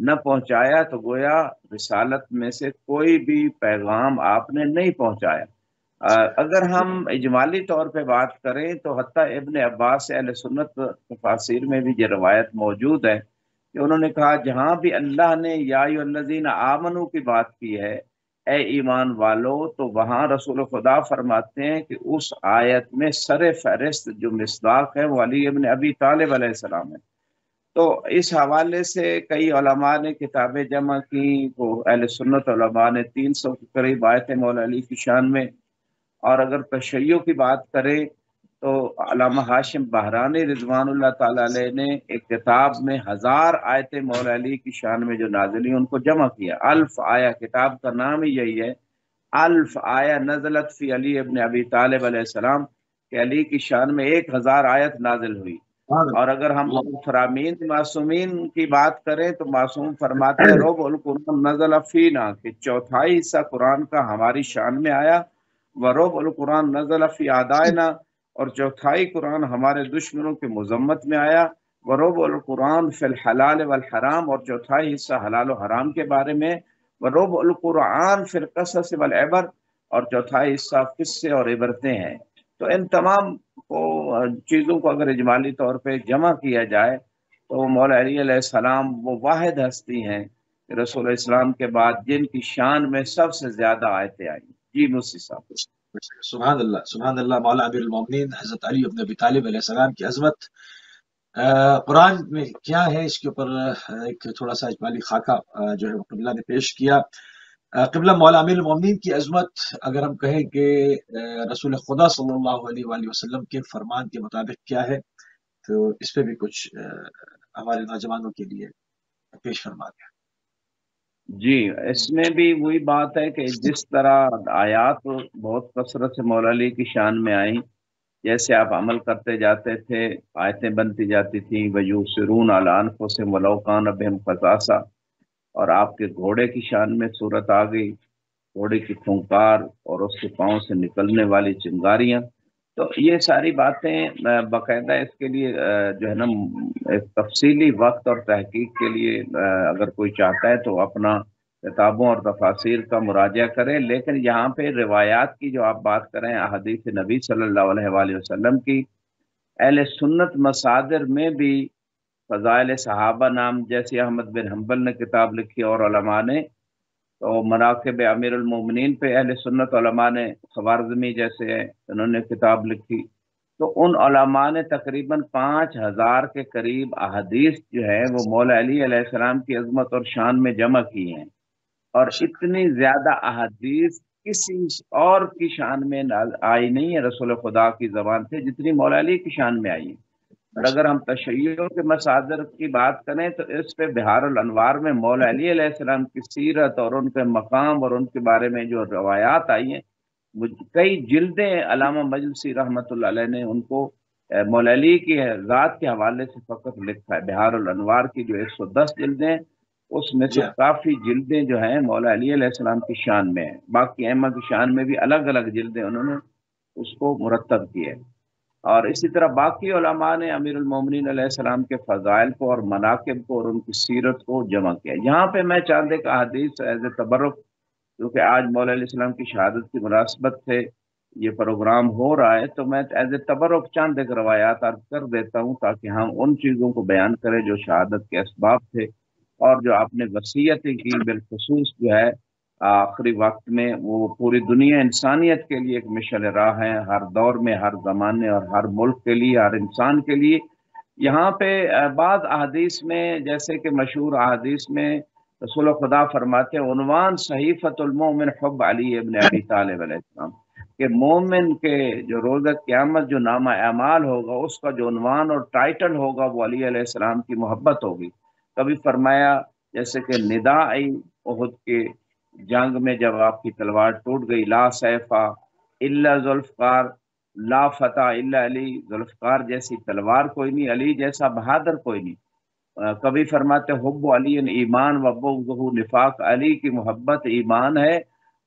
نہ پہنچایا تو گویا رسالت میں سے کوئی بھی پیغام آپ نے نہیں پہنچایا۔ اگر ہم اجمالی طور پہ بات کریں تو حتیٰ ابن عباس سے اہل سنت تفاسیر میں بھی یہ روایت موجود ہے کہ انہوں نے کہا جہاں بھی اللہ نے یا ایھا الذین آمنو کی بات کی ہے، اے ایمان والو، تو وہاں رسول خدا فرماتے ہیں کہ اس آیت میں سر فہرست جو مصداق ہے وہ علی ابن ابی طالب علیہ السلام ہے۔ تو اس حوالے سے کئی علماء نے کتابیں جمع کی، وہ اہل سنت علماء نے 300 کے قریب آیتیں مولا علی کی شان میں، اور اگر تشیع کی بات کریں تو علامہ ہاشم بہرانی رضوان اللہ تعالی علیہ نے ایک کتاب میں 1000 آیتیں مولا علی کی شان میں جو نازل ہوئی ان کو جمع کیا۔ الف آیا، کتاب کا نام ہی یہی ہے، الف آیا نزلت فی علی ابن ابی طالب علیہ السلام، کہ علی کی شان میں 1000 آیت نازل ہوئی۔ اور اگر ہم فرامین معصومین کی بات کریں تو معصوم فرماتے ہیں ربع القرآن نزل فینا، کہ چوتھائی حصہ قرآن کا ہماری شان میں آیا، وربع القرآن نزل فی اعدائنا، اور چوتھائی قرآن ہمارے دشمنوں کے مذمت میں آیا، وربع القرآن فی الحلال والحرام، اور چوتھائی حصہ حلال و حرام کے بارے میں، وربع القرآن فی القصص والعبر، اور چوتھائی حصہ قصے اور عبرتیں ہیں۔ تو ان تمام چیزوں کو اگر اجمالی طور پہ جمع کیا جائے تو مولا علی علیہ السلام وہ واحد ہستی ہیں رسول اسلام کے بعد جن کی شان میں سب سے زیادہ آیتیں آئیں۔ جی مفتی صاحب۔ سبحان اللہ، سبحان اللہ۔ مولا امیر المومنین حضرت علی بن ابی طالب علیہ السلام کی عظمت قرآن میں کیا ہے، اس کے اوپر ایک تھوڑا سا اجمالی خاکہ جو ہے قبلہ نے پیش کیا۔ قبلہ مولا امیر المومنین کی عظمت اگر ہم کہیں کہ رسول خدا صلی اللہ علیہ وآلہ وسلم کے فرمان کے مطابق کیا ہے، تو اس پہ بھی کچھ ہمارے نوجوانوں کے لیے پیش فرما دیں۔ جی، اس میں بھی وہی بات ہے کہ جس طرح آیات بہت کثرت سے مولا علی کی شان میں آئیں، جیسے آپ عمل کرتے جاتے تھے آیتیں بنتی جاتی تھیں، وَيُؤْثِرُونَ عَلَىٰ أَنفُسِهِمْ وَلَوْ كَانَ بِهِمْ خَصَاصَةٌ، اور آپ کے گھوڑے کی شان میں صورت آ گئی، گھوڑے کی پھونکار اور اس کے پاؤں سے نکلنے والی چنگاریاں۔ تو یہ ساری باتیں باقاعدہ اس کے لیے جو ہے نا ایک تفصیلی وقت اور تحقیق کے لیے اگر کوئی چاہتا ہے تو اپنا کتابوں اور تفاسیر کا مراجعہ کریں، لیکن یہاں پہ روایات کی جو آپ بات کریں احادیث نبی صلی اللہ علیہ وآلہ وسلم کی، اہل سنت مصادر میں بھی فضائل صحابہ نام جیسے احمد بن حنبل نے کتاب لکھی اور علماء نے، تو مناقب امیر المومنین پہ اہل سنت علماء نے، خوارزمی جیسے انہوں نے کتاب لکھی، تو ان علماء نے تقریباً 5000 کے قریب احادیث جو ہے وہ مولا علی علیہ السلام کی عظمت اور شان میں جمع کی ہیں، اور اتنی زیادہ احادیث کسی اور کی شان میں آئی نہیں ہے رسول خدا کی زبان سے جتنی مولا علی کی شان میں آئی ہیں۔ اور اگر ہم تشیعوں کے مصادر کی بات کریں تو اس پہ بہار الانوار میں مولا علی علیہ السلام کی سیرت اور ان کے مقام اور ان کے بارے میں جو روایات آئی ہیں، کئی جلدیں علامہ مجلسی رحمۃ اللہ علیہ نے ان کو مولا علی کی ذات کے حوالے سے فقط لکھا ہے۔ بہار الانوار کی جو 110 جلدیں، اس میں سے کافی جلدیں جو ہیں مولا علی علیہ السلام کی شان میں ہیں، باقی ائمہ کی شان میں بھی الگ الگ جلدیں انہوں نے اس کو مرتب کیے۔ اور اسی طرح باقی علماء نے امیر المومنین علیہ السلام کے فضائل کو اور مناقب کو اور ان کی سیرت کو جمع کیا۔ یہاں پہ میں چاند ایک احادیث ایز اے تبرک، کیونکہ آج مولا علیہ السلام کی شہادت کی مناسبت سے یہ پروگرام ہو رہا ہے، تو میں ایز اے تبرک چاند ایک روایات عرض کر دیتا ہوں تاکہ ہم ان چیزوں کو بیان کریں جو شہادت کے اسباب تھے اور جو آپ نے وصیتیں کی، بالخصوص جو ہے آخری وقت میں وہ پوری دنیا انسانیت کے لیے ایک مشعل راہ ہے، ہر دور میں، ہر زمانے اور ہر ملک کے لیے، ہر انسان کے لیے۔ یہاں پہ بعض احادیث میں جیسے کہ مشہور احادیث میں رسول خدا فرماتے ہیں عنوان صحیفۃ المومن حب علی ابن ابی طالب علیہ السلام، کہ مومن کے جو روز قیامت جو نامہ اعمال ہوگا اس کا جو عنوان اور ٹائٹل ہوگا وہ علی علیہ السلام کی محبت ہوگی۔ کبھی فرمایا جیسے کہ ندا آئی احد کے جنگ میں جب آپ کی تلوار ٹوٹ گئی، لا سیفا الا ذوالفقار، لا فتح الا علی، ذوالفقار جیسی تلوار کوئی نہیں، علی جیسا بہادر کوئی نہیں۔ کبھی فرماتے حب علی ایمان و بغضہ نفاق، علی کی محبت ایمان ہے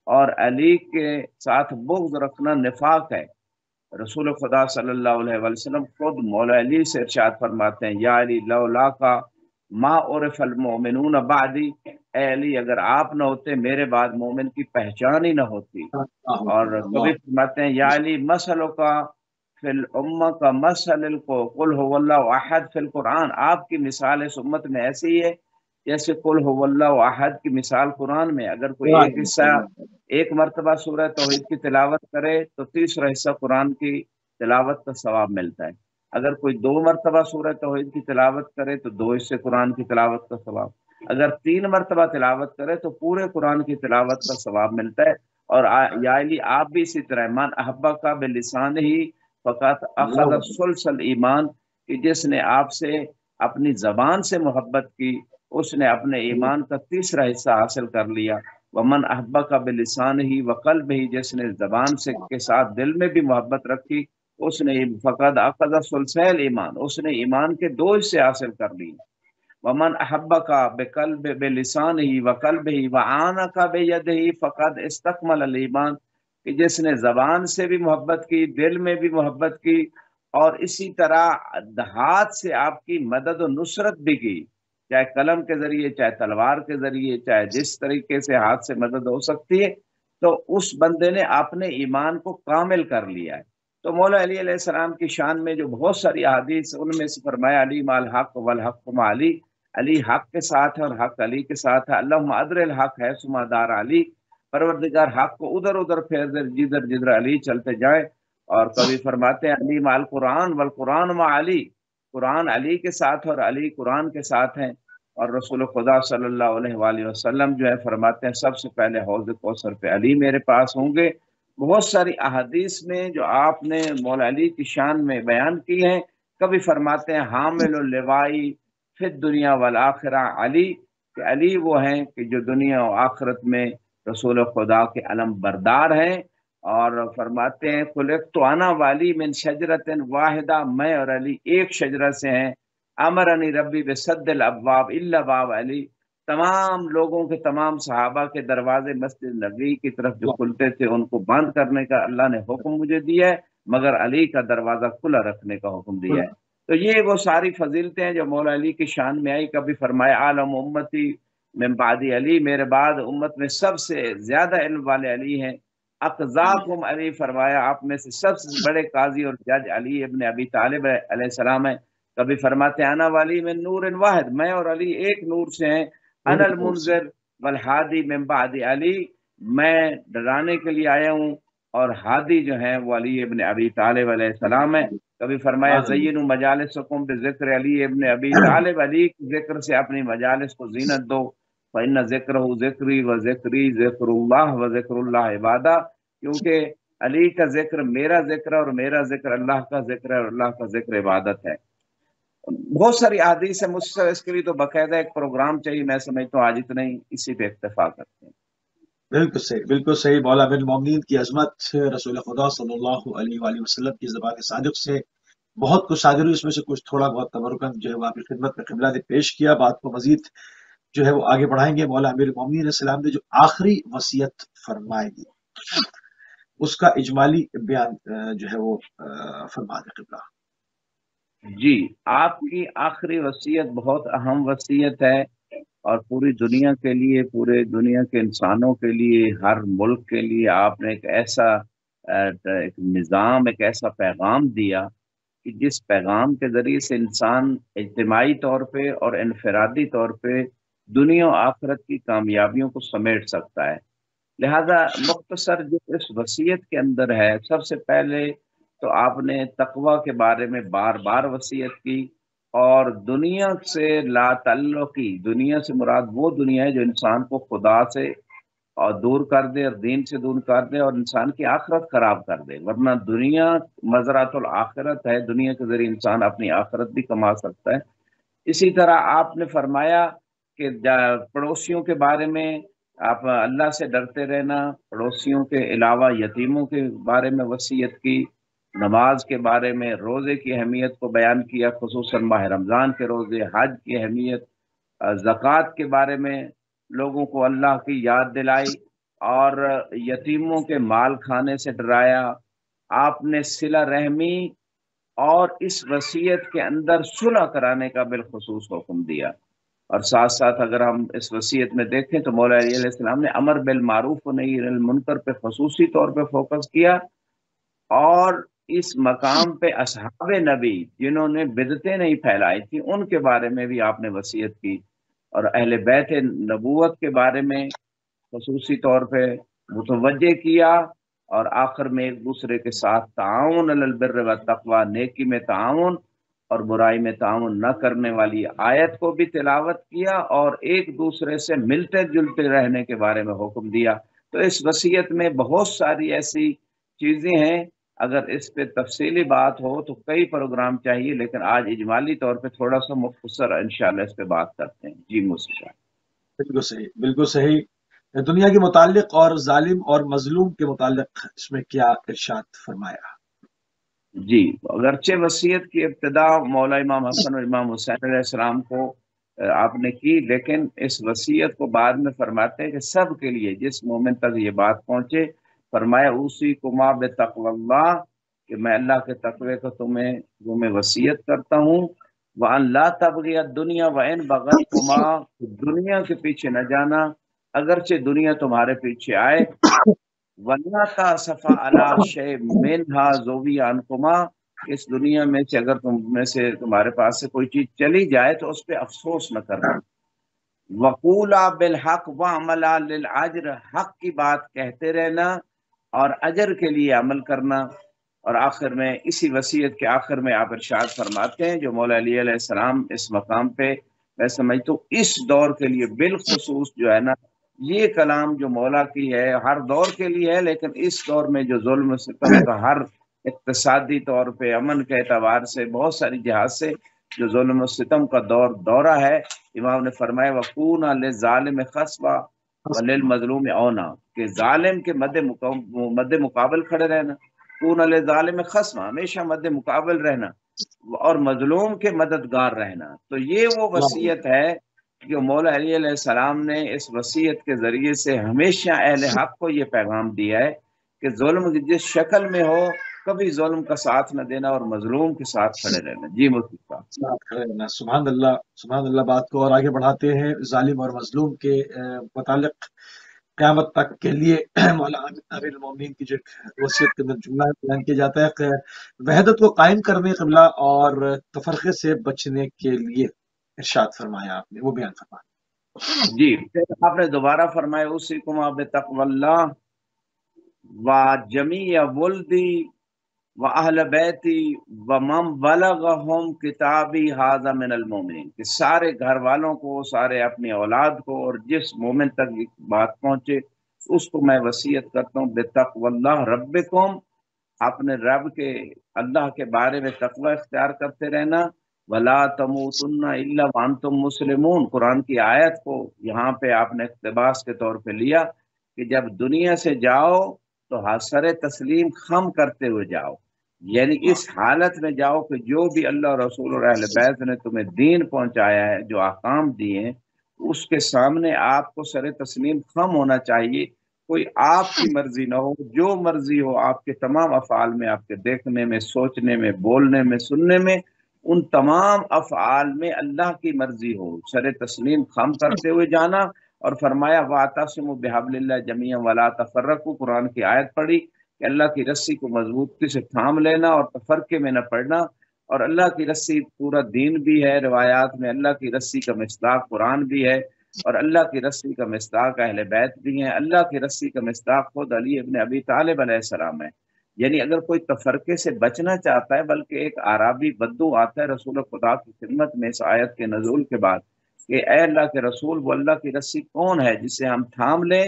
اور علی کے ساتھ بغض رکھنا نفاق ہے۔ رسول خدا صلی اللہ علیہ وسلم خود مولا علی سے ارشاد فرماتے ہیں یا علی لولا کا ما عرف المؤمنون بعدی، اے علی اگر آپ نہ ہوتے میرے بعد مومن کی پہچان ہی نہ ہوتی۔ اور کبھی فرماتے ہیں یا علی مسلوں کا فی الامہ کا مسل کو قل هو اللہ احد فی القرآن، آپ کی مثال اس امت میں ایسی ہی ہے جیسے قل هو اللہ احد کی مثال قرآن میں۔ اگر کوئی ایک حصہ ایک مرتبہ سورہ توحید کی تلاوت کرے تو تیسرا حصہ قرآن کی تلاوت کا ثواب ملتا ہے، اگر کوئی 2 مرتبہ سورہ توحید کی تلاوت کرے تو 2 حصے قرآن کی تلاوت کا ثواب، اگر 3 مرتبہ تلاوت کرے تو پورے قرآن کی تلاوت کا ثواب ملتا ہے۔ اور یا علی آپ بھی اسی طرح من احبہ کا بلسان ہی فقط اخذ سلسل ایمان، کہ جس نے آپ سے اپنی زبان سے محبت کی اس نے اپنے ایمان کا تیسرا حصہ حاصل کر لیا۔ ومن احبہ کا بلسان ہی وقلب ہی، جس نے زبان سے کے ساتھ دل میں بھی محبت رکھی اس نے فقط اخذ سلسل ایمان، اس نے ایمان کے 2 حصے حاصل کر لیے۔ ومن احب کا بقلب بلسان ہی وقلب ہی وعانا کا بید ہی فقد استکمل الایمان، کہ جس نے زبان سے بھی محبت کی، دل میں بھی محبت کی، اور اسی طرح ہاتھ سے آپ کی مدد و نصرت بھی کی، چاہے قلم کے ذریعے، چاہے تلوار کے ذریعے، چاہے جس طریقے سے ہاتھ سے مدد ہو سکتی ہے، تو اس بندے نے اپنے ایمان کو کامل کر لیا ہے۔ تو مولا علی علیہ السلام کی شان میں جو بہت ساری احادیث، ان میں سے فرمایا علی مال حق والحق مع علی، علی حق کے ساتھ ہے اور حق علی کے ساتھ ہے۔ اللہم ادر الحق ہے سما دار علی، پروردگار حق کو ادھر ادھر پھیر دے جدھر جدھر علی چلتے جائے۔ اور کبھی فرماتے ہیں علی مال قرآن والقرآن مع علی، قرآن علی کے ساتھ اور علی قرآن کے ساتھ ہیں۔ اور رسول خدا صلی اللہ علیہ وآلہ وسلم جو ہے فرماتے ہیں سب سے پہلے حوض کوثر پہ علی میرے پاس ہوں گے۔ بہت ساری احادیث میں جو آپ نے مولا علی کی شان میں بیان کی ہیں، کبھی فرماتے ہیں حامل اللوائی فی الدنیا والآخرہ علی، کہ علی وہ ہیں کہ جو دنیا و آخرت میں رسول خدا کے علم بردار ہیں۔ اور فرماتے ہیں خلقت انا والی من شجرۃ واحدہ، میں اور علی ایک شجرہ سے ہیں۔ امرنی ربی بسد الابواب الا باب علی، تمام لوگوں کے، تمام صحابہ کے دروازے مسجد نبی کی طرف جو کھلتے تھے ان کو بند کرنے کا اللہ نے حکم مجھے دیا ہے، مگر علی کا دروازہ کھلا رکھنے کا حکم دیا ہے۔ تو یہ وہ ساری فضیلتیں ہیں جو مولا علی کی شان میں آئی۔ کبھی فرمایا عالم امتی من بعد علی، میرے بعد امت میں سب سے زیادہ علم والے علی ہیں۔ اقضاکم علی، فرمایا آپ میں سے سب سے بڑے قاضی اور جج علی ابن ابی طالب علیہ السلام ہیں۔ کبھی فرماتے ہیں انا والی من نور واحد، میں اور علی ایک نور سے ہیں۔ انا المنذر والہادی من بعد علی، میں ڈرانے کے لیے آیا ہوں اور ہادی جو ہیں وہ علی ابن ابی طالب علیہ السلام ہے۔ کبھی فرمایا زینوا مجالسکم بذکر علی ابن ابی طالب، علی کے ذکر سے اپنی مجالس کو زینت دو۔ فإن ذکرہ ذکری و ذکری ذکر اللہ و ذکر اللہ عبادہ، کیونکہ علی کا ذکر میرا ذکر ہے اور میرا ذکر اللہ کا ذکر ہے اور اللہ کا ذکر عبادت ہے۔ بہت ساری احادیث ہے، مجھ سے اس کے لیے تو باقاعدہ ایک پروگرام چاہیے، میں سمجھتا ہوں آج اتنا ہی اسی پہ اکتفا کرتے ہیں۔ بالکل صحیح، بالکل صحیح۔ مولا امیر المومنین کی عظمت، رسول خدا صلی اللہ علیہ وآلہ وسلم کی زبان صادق سے بہت کچھ صادر ہوئی، اس میں سے کچھ تھوڑا بہت تبرکن جو ہے وہ آپ کی خدمت میں قبلہ نے پیش کیا۔ بات کو مزید جو ہے وہ آگے بڑھائیں گے۔ مولا امیر المومنین علیہ السلام نے جو آخری وصیت فرمائی دی اس کا اجمالی بیان جو ہے وہ فرما دے قبلہ۔ جی، آپ کی آخری وصیت بہت اہم وصیت ہے، اور پوری دنیا کے لیے، پورے دنیا کے انسانوں کے لیے، ہر ملک کے لیے آپ نے ایک ایسا ایک نظام، ایک ایسا پیغام دیا کہ جس پیغام کے ذریعے سے انسان اجتماعی طور پہ اور انفرادی طور پہ دنیا و آخرت کی کامیابیوں کو سمیٹ سکتا ہے۔ لہذا مختصر جو اس وصیت کے اندر ہے، سب سے پہلے تو آپ نے تقوی کے بارے میں بار بار وصیت کی، اور دنیا سے لا تعلقی، دنیا سے مراد وہ دنیا ہے جو انسان کو خدا سے اور دور کر دے اور دین سے دور کر دے اور انسان کی آخرت خراب کر دے، ورنہ دنیا مزرعۃ الآخرت ہے، دنیا کے ذریعے انسان اپنی آخرت بھی کما سکتا ہے۔ اسی طرح آپ نے فرمایا کہ پڑوسیوں کے بارے میں آپ اللہ سے ڈرتے رہنا، پڑوسیوں کے علاوہ یتیموں کے بارے میں وصیت کی، نماز کے بارے میں، روزے کی اہمیت کو بیان کیا، خصوصاً ماہ رمضان کے روزے، حج کی اہمیت، زکوٰۃ کے بارے میں لوگوں کو اللہ کی یاد دلائی، اور یتیموں کے مال کھانے سے ڈرایا۔ آپ نے صلہ رحمی اور اس وصیت کے اندر صلح کرانے کا بالخصوص حکم دیا۔ اور ساتھ ساتھ اگر ہم اس وصیت میں دیکھیں تو مولا علی علیہ السلام نے امر بالمعروف و نہی عن المنکر پہ خصوصی طور پہ فوکس کیا، اور اس مقام پہ اصحاب نبی جنہوں نے بدعتیں نہیں پھیلائی تھی ان کے بارے میں بھی آپ نے وصیت کی، اور اہل بیت نبوت کے بارے میں خصوصی طور پہ متوجہ کیا، اور آخر میں ایک دوسرے کے ساتھ تعاون علی البر والتقوی، نیکی میں تعاون اور برائی میں تعاون نہ کرنے والی آیت کو بھی تلاوت کیا، اور ایک دوسرے سے ملتے جلتے رہنے کے بارے میں حکم دیا۔ تو اس وصیت میں بہت ساری ایسی چیزیں ہیں، اگر اس پہ تفصیلی بات ہو تو کئی پروگرام چاہیے، لیکن آج اجمالی طور پہ تھوڑا سا مختصر انشاءاللہ اس پہ بات کرتے ہیں۔ جی موسی صاحب۔ بالکل صحیح، بالکل صحیح۔ دنیا کے متعلق اور ظالم اور مظلوم کے متعلق اس میں کیا ارشاد فرمایا؟ جی، اگرچہ وصیت کی ابتدا مولا امام حسن اور امام حسین علیہ السلام کو آپ نے کی، لیکن اس وصیت کو بعد میں فرماتے ہیں کہ سب کے لیے جس مومن تک یہ بات پہنچے، فرمایا اوصیکما بتقوی اللہ، کہ میں اللہ کے تقوی کو تمہیں وصیت کرتا ہوں، وَأَن لَا تَبْغِيَ الدُّنْيَا وَإِن بَغَتْكُمَا، دنیا کے پیچھے نہ جانا اگرچہ دنیا تمہارے پیچھے آئے، وَلَا تَأْسَفَ عَلَىٰ شَيْءٍ مِّنْهَا زُوِّيَ عَنْكُمَا، اس دنیا میں سے اگر تم میں سے تمہارے پاس سے کوئی چیز چلی جائے تو اس پہ افسوس نہ کرنا، وَقُولَا بِالْحَقِّ وَاعْمَلَا لِلْأَجْرِ، حق کی بات کہتے رہنا اور اجر کے لیے عمل کرنا۔ اور آخر میں اسی وصیت کے آخر میں آپ ارشاد فرماتے ہیں، جو مولا علی علیہ السلام اس مقام پہ میں سمجھتا ہوں اس دور کے لیے بالخصوص جو ہے نا، یہ کلام جو مولا کی ہے ہر دور کے لیے ہے، لیکن اس دور میں جو ظلم و ستم کا ہر اقتصادی طور پہ، امن کے اعتبار سے، بہت ساری جہات سے جو ظلم و ستم کا دورہ ہے، امام نے فرمایا وَقُونَ لِلظَّالِمِ خَصْبًا وَلِلْمَظْلُومِ عَوْنًا، کہ ظالم کے مد مقابل کھڑے رہنا، کون للظالم خصما، ہمیشہ مد مقابل رہنا، اور مظلوم کے مددگار رہنا۔ تو یہ وہ وصیت ہے جو مولا علی علیہ السلام نے اس وصیت کے ذریعے سے ہمیشہ اہل حق کو یہ پیغام دیا ہے کہ ظلم جس شکل میں ہو کبھی ظلم کا ساتھ نہ دینا اور مظلوم کے ساتھ کھڑے رہنا۔ جی مفتی صاحب۔ سبحان اللہ، سبحان اللہ۔ بات کو اور آگے بڑھاتے ہیں ظالم اور مظلوم کے متعلق قیامت تک کے لیے مولانا امیر المومنین کی جو وصیت کے اندر جملہ بیان کیا جاتا ہے کہ وحدت کو قائم کرنے، قبلہ اور تفرقے سے بچنے کے لیے ارشاد فرمایا آپ نے، وہ بیان فرمایا۔ جی، پھر آپ نے دوبارہ فرمایا اوصیکما بتقوی اللہ وجمیع ولدی واہل بیتی ومن بلغہم کتابی ھذا من المؤمنین، کہ سارے گھر والوں کو، سارے اپنی اولاد کو، اور جس مومن تک یہ بات پہنچے اس کو میں وصیت کرتا ہوں بتقوی اللہ ربکم، اپنے رب کے اللہ کے بارے میں تقوی اختیار کرتے رہنا، ولا تموتن الا وانتم مسلمون، قرآن کی آیت کو یہاں پہ آپ نے اقتباس کے طور پہ لیا کہ جب دنیا سے جاؤ تو سر تسلیم خم کرتے ہوئے جاؤ، یعنی اس حالت میں جاؤ کہ جو بھی اللہ اور رسول اور اہل بیت نے تمہیں دین پہنچایا ہے، جو احکام دیے ہیں، اس کے سامنے آپ کو سر تسلیم خم ہونا چاہیے، کوئی آپ کی مرضی نہ ہو، جو مرضی ہو آپ کے تمام افعال میں، آپ کے دیکھنے میں، سوچنے میں، بولنے میں، سننے میں، ان تمام افعال میں اللہ کی مرضی ہو، سر تسلیم خم کرتے ہوئے جانا۔ اور فرمایا وَاعْتَصِمُوا بِحَبْلِ اللَّهِ جَمِيعًا وَلَا تَفَرَّقُوا، قرآن کی آیت پڑھی کہ اللہ کی رسی کو مضبوطی سے تھام لینا اور تفرقے میں نہ پڑنا، اور اللہ کی رسی پورا دین بھی ہے، روایات میں اللہ کی رسی کا مصداق قرآن بھی ہے، اور اللہ کی رسی کا مصداق اہل بیت بھی ہیں، اللہ کی رسی کا مصداق خود علی ابن ابی طالب علیہ السلام ہے۔ یعنی اگر کوئی تفرقے سے بچنا چاہتا ہے، بلکہ ایک عربی بدو آتا ہے رسول خدا کی خدمت میں اس آیت کے نزول کے بعد کہ اے اللہ کے رسول، وہ اللہ کی رسی کون ہے جسے ہم تھام لیں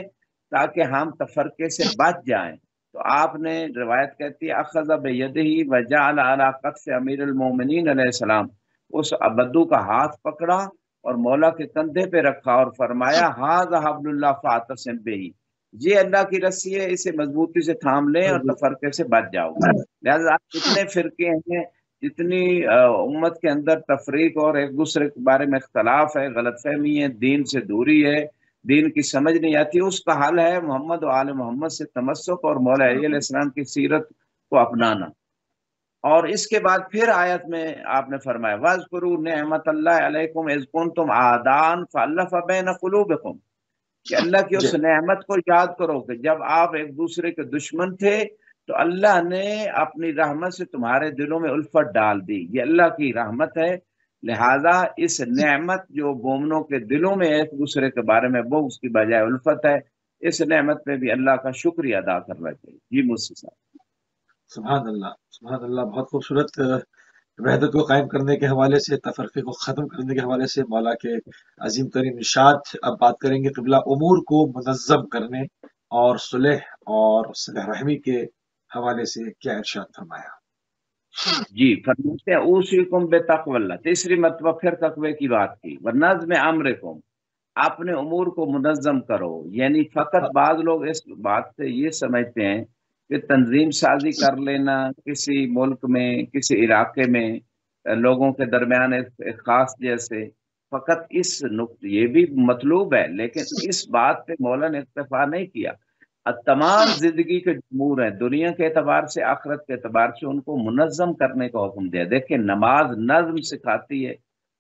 تاکہ ہم تفرقے سے بچ جائیں؟ تو آپ نے روایت کہتی ہے اخذ بیدہ وجعل علی کتف امیر المومنین علیہ السلام، اس بدو کا ہاتھ پکڑا اور مولا کے کندھے پہ رکھا اور فرمایا ھذا حبل اللہ فاعتصم بہ، یہ اللہ کی رسی ہے، اسے مضبوطی سے تھام لیں اور تفرقے سے بچ جاؤ گے۔ لہذا جتنے فرقے ہیں، جتنی امت کے اندر تفریق اور ایک دوسرے کے بارے میں اختلاف ہے، غلط فہمی ہے، دین سے دوری ہے، دین کی سمجھ نہیں آتی، اس کا حل ہے محمد و آل محمد سے تمسک اور مولا علی علیہ السلام کی سیرت کو اپنانا۔ اور اس کے بعد پھر آیت میں آپ نے فرمایا وَاذْكُرُوا نِعْمَتَ اللَّهِ عَلَيْكُمْ إِذْ كُنْتُمْ أَعْدَاءً فَأَلَّفَ بَيْنَ قُلُوبِكُمْ، کہ اللہ کی جی اس نعمت کو یاد کرو کہ جب آپ ایک دوسرے کے دشمن تھے تو اللہ نے اپنی رحمت سے تمہارے دلوں میں الفت ڈال دی، یہ اللہ کی رحمت ہے۔ لہذا اس نعمت جو مومنوں کے دلوں میں ایک دوسرے کے بارے میں بغض کی بجائے الفت ہے، اس نعمت پہ بھی اللہ کا شکریہ ادا کرنا چاہیے۔ جی مجھ سے صاحب۔ سبحان اللہ، سبحان اللہ، بہت خوبصورت وحدت کو قائم کرنے کے حوالے سے، تفرقے کو ختم کرنے کے حوالے سے مولا کے عظیم ترین ارشاد۔ اب بات کریں گے قبلہ امور کو منظم کرنے اور صلح اور صلح رحمی کے حوالے سے کیا ارشاد فرمایا؟ جی فرماتے ہیں اوصیکم بتقوی اللہ، تیسری مرتبہ پھر تقوی کی بات کی، ونظم امرکم، اپنے امور کو منظم کرو۔ یعنی فقط بعض لوگ اس بات سے یہ سمجھتے ہیں کہ تنظیم سازی کر لینا کسی ملک میں، کسی علاقے میں لوگوں کے درمیان ایک خاص جیسے، فقط اس نقطے یہ بھی مطلوب ہے، لیکن اس بات پہ مولا نے اکتفا نہیں کیا۔ تمام زندگی کے امور ہیں، دنیا کے اعتبار سے، آخرت کے اعتبار سے، ان کو منظم کرنے کا حکم دیا۔ دیکھیں نماز نظم سکھاتی ہے،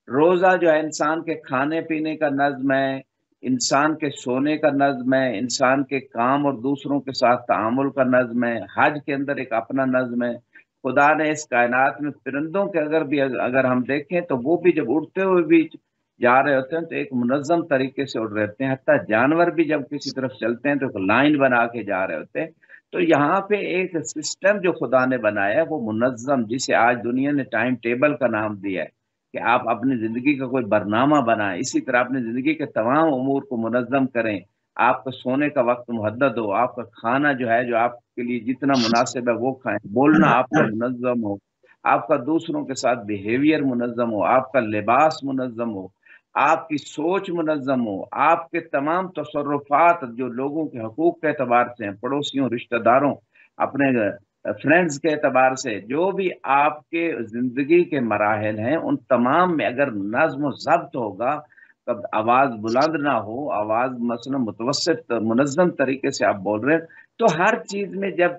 روزہ جو ہے انسان کے کھانے پینے کا نظم ہے، انسان کے سونے کا نظم ہے، انسان کے کام اور دوسروں کے ساتھ تعامل کا نظم ہے، حج کے اندر ایک اپنا نظم ہے۔ خدا نے اس کائنات میں پرندوں کے اگر ہم دیکھیں تو وہ بھی جب اڑتے ہوئے بھی جا رہے ہوتے ہیں تو ایک منظم طریقے سے اڑ رہے ہوتے ہیں، حتیٰ جانور بھی جب کسی طرف چلتے ہیں تو ایک لائن بنا کے جا رہے ہوتے ہیں۔ تو یہاں پہ ایک سسٹم جو خدا نے بنایا ہے وہ منظم، جسے آج دنیا نے ٹائم ٹیبل کا نام دیا ہے کہ آپ اپنی زندگی کا کوئی برنامہ بنائیں، اسی طرح اپنی زندگی کے تمام امور کو منظم کریں۔ آپ کا سونے کا وقت محدد ہو، آپ کا کھانا جو ہے جو آپ کے لیے جتنا مناسب ہے وہ کھائیں، بولنا آپ کا منظم ہو، آپ کا دوسروں کے ساتھ بیہیویئر منظم ہو، آپ کا لباس منظم ہو، آپ کی سوچ منظم ہو، آپ کے تمام تصرفات جو لوگوں کے حقوق کے اعتبار سے ہیں، پڑوسیوں، رشتہ داروں، اپنے فرینڈز کے اعتبار سے، جو بھی آپ کے زندگی کے مراحل ہیں ان تمام میں اگر نظم و ضبط ہوگا، تب آواز بلند نہ ہو، آواز مثلا متوسط منظم طریقے سے آپ بول رہے ہیں، تو ہر چیز میں جب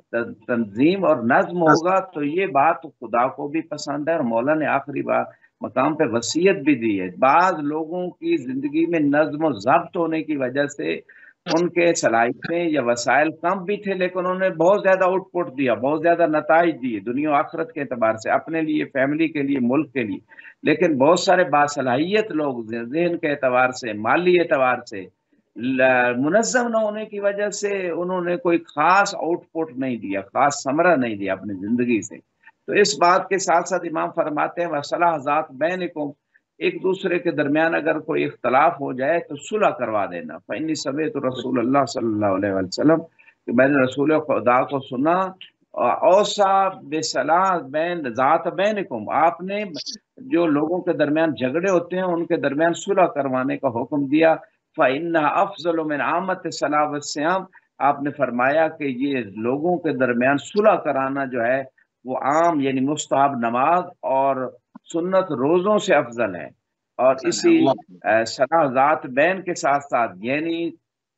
تنظیم اور نظم ہوگا تو یہ بات خدا کو بھی پسند ہے، اور مولا نے آخری بات مقام پہ وصیت بھی دی ہے۔ بعض لوگوں کی زندگی میں نظم و ضبط ہونے کی وجہ سے ان کے صلاحیتیں یا وسائل کم بھی تھے، لیکن انہوں نے بہت زیادہ آؤٹ پٹ دیا، بہت زیادہ نتائج دیے دنیا و آخرت کے اعتبار سے، اپنے لیے، فیملی کے لیے، ملک کے لیے۔ لیکن بہت سارے باصلاحیت لوگ ذہن کے اعتبار سے، مالی اعتبار سے منظم نہ ہونے کی وجہ سے انہوں نے کوئی خاص آؤٹ پٹ نہیں دیا، خاص ثمرہ نہیں دیا اپنی زندگی سے۔ تو اس بات کے ساتھ ساتھ امام فرماتے ہیں وَصَلَحَ ذَاتِ بَيْنِكُمْ، ایک دوسرے کے درمیان اگر کوئی اختلاف ہو جائے تو صلح کروا دینا۔ فَإِنِّي سَمِعْتُ رسول اللہ صلی اللہ علیہ وسلم، کہ میں نے رسول خدا کو سنا، اوصا بِصَلَاحِ بین ذات بینکم، آپ نے جو لوگوں کے درمیان جھگڑے ہوتے ہیں ان کے درمیان صلح کروانے کا حکم دیا۔ فَإِنَّهَا أَفْضَلُ مِنْ عَامَّةِ الصَّلَاةِ وَالصِّيَامِ، آپ نے فرمایا کہ یہ لوگوں کے درمیان صلح کرانا جو ہے وہ عام یعنی مستحب نماز اور سنت روزوں سے افضل ہے۔ اور اسی صلاح ذات بین کے ساتھ ساتھ یعنی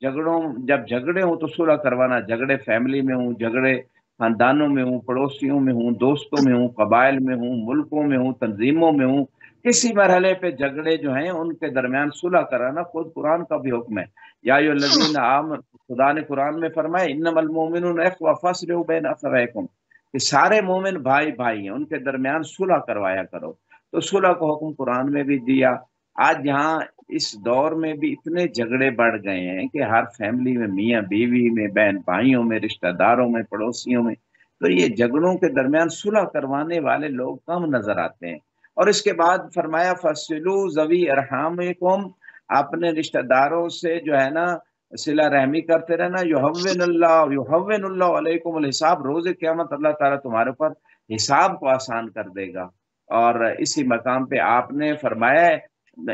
جب جھگڑے ہوں تو صلح کروانا، جھگڑے فیملی میں ہوں، جھگڑے خاندانوں میں ہوں، پڑوسیوں میں ہوں، دوستوں میں ہوں، قبائل میں ہوں، ملکوں میں ہوں، تنظیموں میں ہوں، کسی مرحلے پہ جھگڑے جو ہیں ان کے درمیان صلح کرانا خود قرآن کا بھی حکم ہے۔ یا ایھا الذین آمنوا، خدا نے قرآن میں فرمایا انما المؤمنون اخوہ فاصلحوا بین اخویکم، کہ سارے مومن بھائی بھائی ہیں، ان کے درمیان صلح کروایا کرو۔ تو صلح کا حکم قرآن میں بھی دیا۔ آج یہاں اس دور میں بھی اتنے جھگڑے بڑھ گئے ہیں کہ ہر فیملی میں، میاں بیوی میں، بہن بھائیوں میں، رشتہ داروں میں، پڑوسیوں میں، تو یہ جھگڑوں کے درمیان صلح کروانے والے لوگ کم نظر آتے ہیں۔ اور اس کے بعد فرمایا فَصِلُوا ذَوِي أَرْحَامِكُمْ، اپنے رشتہ داروں سے جو ہے نا صلہ رحمی کرتے رہنا۔ یحون اللہ علیکم الحساب، روز قیامت اللہ تعالیٰ تمہارے اوپر حساب کو آسان کر دے گا۔ اور اسی مقام پہ آپ نے فرمایا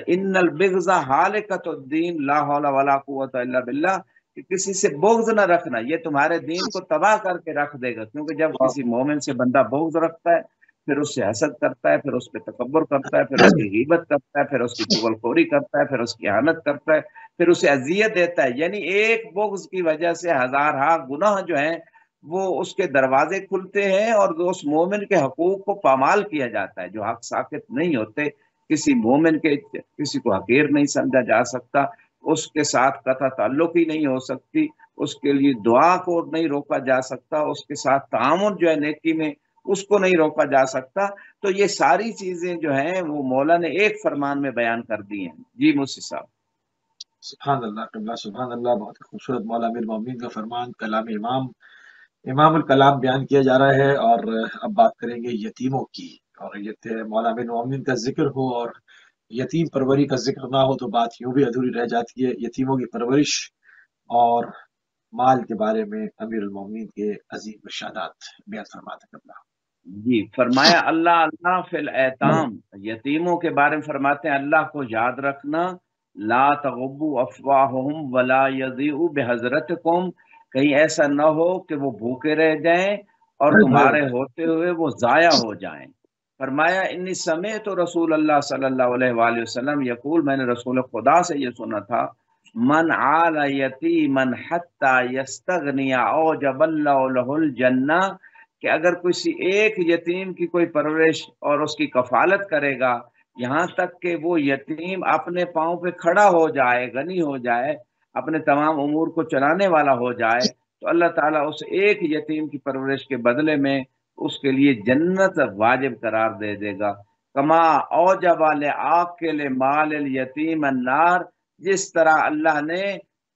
ان البغض حالقۃ الدین لا حول ولا قوۃ الا باللہ، کہ کسی سے بغض نہ رکھنا، یہ تمہارے دین کو تباہ کر کے رکھ دے گا۔ کیونکہ جب کسی مومن سے بندہ بغض رکھتا ہے، پھر اس سے حسد کرتا ہے، پھر اس پہ تکبر کرتا ہے، پھر اس کی غیبت کرتا ہے، پھر اس کی چغل خوری کرتا ہے، پھر اس کی اہانت کرتا ہے، پھر اسے اذیت دیتا ہے، یعنی ایک بغض کی وجہ سے ہزارہا گناہ جو ہیں وہ اس کے دروازے کھلتے ہیں اور اس مومن کے حقوق کو پامال کیا جاتا ہے۔ جو حق ساکت نہیں ہوتے، کسی مومن کے کسی کو حقیر نہیں سمجھا جا سکتا، اس کے ساتھ قطع تعلق ہی نہیں ہو سکتی، اس کے لیے دعا کو نہیں روکا جا سکتا، اس کے ساتھ تعاون جو ہے نیکی میں اس کو نہیں روکا جا سکتا۔ تو یہ ساری چیزیں جو ہیں وہ مولا نے ایک فرمان میں بیان کر دی ہیں۔ جی موسی صاحب۔ سبحان اللہ قبلہ، سبحان اللہ، بہت ہی خوبصورت مولا امیر المومنین کا فرمان، کلام امام الکلام بیان کیا جا رہا ہے۔ اور اب بات کریں گے یتیموں کی، اور یہ مولا امیر المومنین کا ذکر ہو اور یتیم پروری کا ذکر نہ ہو تو بات یوں بھی ادھوری رہ جاتی ہے۔ یتیموں کی پرورش اور مال کے بارے میں امیر المومنین کے عظیم ارشادات بیان فرماتے ہیں قبلہ۔ جی فرمایا اللہ اللہ فی الایتام، یتیموں کے بارے میں فرماتے ہیں اللہ کو یاد رکھنا، لا تغبوا افواہہم ولا یضیعوا بحضرتکم، کہیں ایسا نہ ہو کہ وہ بھوکے رہ جائیں اور تمہارے ہوتے ہوئے وہ ضائع ہو جائیں۔ فرمایا انی سمعت رسول اللہ صلی اللہ علیہ وآلہ وسلم یقول، میں نے رسول خدا سے یہ سنا تھا، من عال یتیما حتی یستغنی اوجب اللہ لہ الجنہ، کہ اگر کسی ایک یتیم کی کوئی پرورش اور اس کی کفالت کرے گا یہاں تک کہ وہ یتیم اپنے پاؤں پہ کھڑا ہو جائے، غنی ہو جائے، اپنے تمام امور کو چلانے والا ہو جائے، تو اللہ تعالیٰ اس ایک یتیم کی پرورش کے بدلے میں اس کے لیے جنت واجب قرار دے دے گا۔ کما اوجب لعاقل مال الیتیم النار، جس طرح اللہ نے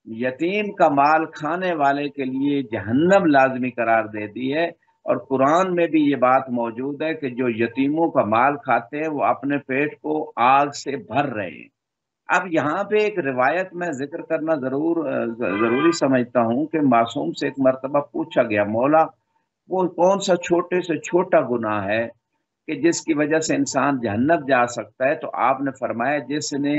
یتیم کا مال کھانے والے کے لیے جہنم لازمی قرار دے دی ہے۔ اور قرآن میں بھی یہ بات موجود ہے کہ جو یتیموں کا مال کھاتے ہیں وہ اپنے پیٹ کو آگ سے بھر رہے ہیں۔ اب یہاں پہ ایک روایت میں ذکر کرنا ضروری سمجھتا ہوں کہ معصوم سے ایک مرتبہ پوچھا گیا، مولا وہ کون سا چھوٹے سے چھوٹا گناہ ہے کہ جس کی وجہ سے انسان جہنم جا سکتا ہے؟ تو آپ نے فرمایا جس نے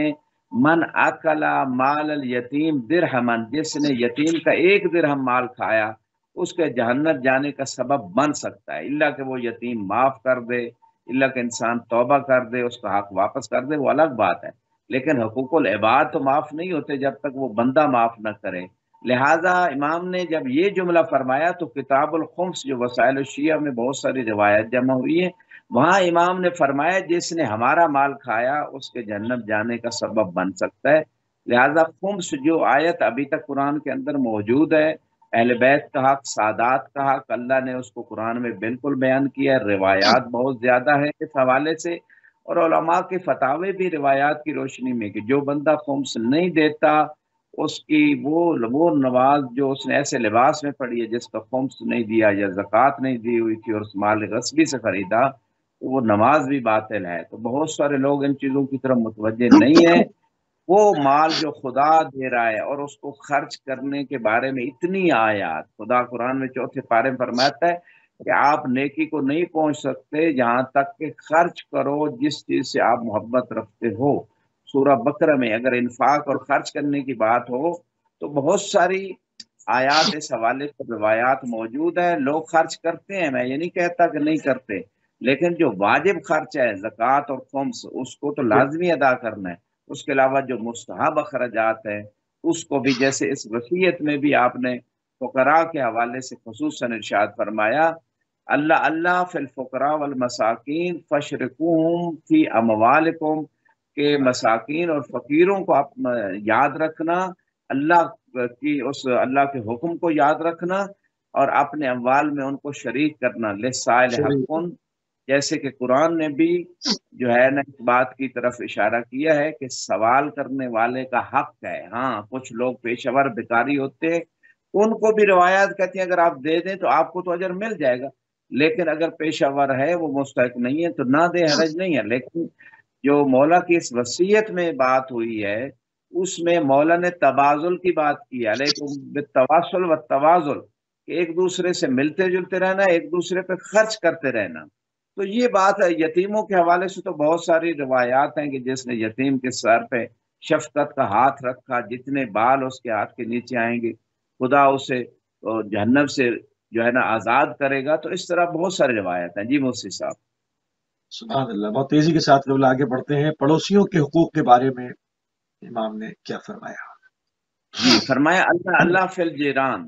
من اکلا مال الیتیم درہمن، جس نے یتیم کا ایک درہم مال کھایا اس کے جہنم جانے کا سبب بن سکتا ہے، اللہ کہ وہ یتیم معاف کر دے، اللہ کہ انسان توبہ کر دے، اس کا حق واپس کر دے، وہ الگ بات ہے، لیکن حقوق العباد تو معاف نہیں ہوتے جب تک وہ بندہ معاف نہ کرے۔ لہٰذا امام نے جب یہ جملہ فرمایا تو کتاب الخمس جو وسائل الشیعہ میں بہت ساری روایت جمع ہوئی ہیں، وہاں امام نے فرمایا جس نے ہمارا مال کھایا اس کے جہنم جانے کا سبب بن سکتا ہے۔ لہٰذا خمس جو آیت ابھی تک قرآن کے اندر موجود ہے، اہل بیت کا حق، سادات کا حق، اللہ نے اس کو قرآن میں بالکل بیان کیا ہے، روایات بہت زیادہ ہے اس حوالے سے، اور علماء کے فتاوے بھی روایات کی روشنی میں کہ جو بندہ خمس نہیں دیتا اس کی وہ نماز جو اس نے ایسے لباس میں پڑھی ہے جس کا خمس نہیں دیا یا زکوٰۃ نہیں دی ہوئی تھی اور اس مال غصبی سے خریدا، تو وہ نماز بھی باطل ہے۔ تو بہت سارے لوگ ان چیزوں کی طرف متوجہ نہیں ہیں۔ وہ مال جو خدا دے رہا ہے اور اس کو خرچ کرنے کے بارے میں اتنی آیات، خدا قرآن میں 4 پارے میں فرماتا ہے کہ آپ نیکی کو نہیں پہنچ سکتے جہاں تک کہ خرچ کرو جس چیز سے آپ محبت رکھتے ہو۔ سورہ بقرہ میں اگر انفاق اور خرچ کرنے کی بات ہو تو بہت ساری آیات اس حوالے سے روایات موجود ہیں۔ لوگ خرچ کرتے ہیں، میں یہ نہیں کہتا کہ نہیں کرتے، لیکن جو واجب خرچ ہے زکوٰۃ اور خمس اس کو تو لازمی ادا کرنا ہے۔ اس کے علاوہ جو مستحب اخراجات ہیں اس کو بھی، جیسے اس وصیت میں بھی آپ نے فقراء کے حوالے سے خصوصاً ارشاد فرمایا، اللہ اللہ فی الفقراء والمساکین فشرکوہم فی اموالکم، کہ مساکین اور فقیروں کو آپ یاد رکھنا، اللہ کے حکم کو یاد رکھنا اور اپنے اموال میں ان کو شریک کرنا، للسائل حقٌ، جیسے کہ قرآن نے بھی جو ہے نا اس بات کی طرف اشارہ کیا ہے کہ سوال کرنے والے کا حق ہے۔ ہاں کچھ لوگ پیشہ ور بیکاری ہوتے ہیں، ان کو بھی روایات کہتی ہیں اگر آپ دے دیں تو آپ کو تو اجر مل جائے گا، لیکن اگر پیشہ ور ہے وہ مستحق نہیں ہے تو نہ دے، حرج نہیں ہے۔ لیکن جو مولا کی اس وصیت میں بات ہوئی ہے اس میں مولا نے تبادل کی بات کی ہے، علیکم بالتواصل والتوازل، کہ ایک دوسرے سے ملتے جلتے رہنا، ایک دوسرے پہ خرچ کرتے رہنا۔ تو یہ بات ہے۔ یتیموں کے حوالے سے تو بہت ساری روایات ہیں کہ جس نے یتیم کے سر پہ شفقت کا ہاتھ رکھا، جتنے بال اس کے ہاتھ کے نیچے آئیں گے خدا اسے جہنم سے جو ہے نا آزاد کرے گا۔ تو اس طرح بہت ساری روایت ہیں۔ جی موسی صاحب۔ سبحان اللہ، بہت تیزی کے ساتھ قبل آگے بڑھتے ہیں۔ پڑوسیوں کے حقوق کے بارے میں امام نے کیا فرمایا؟ جی فرمایا اللہ اللہ فی الجیران،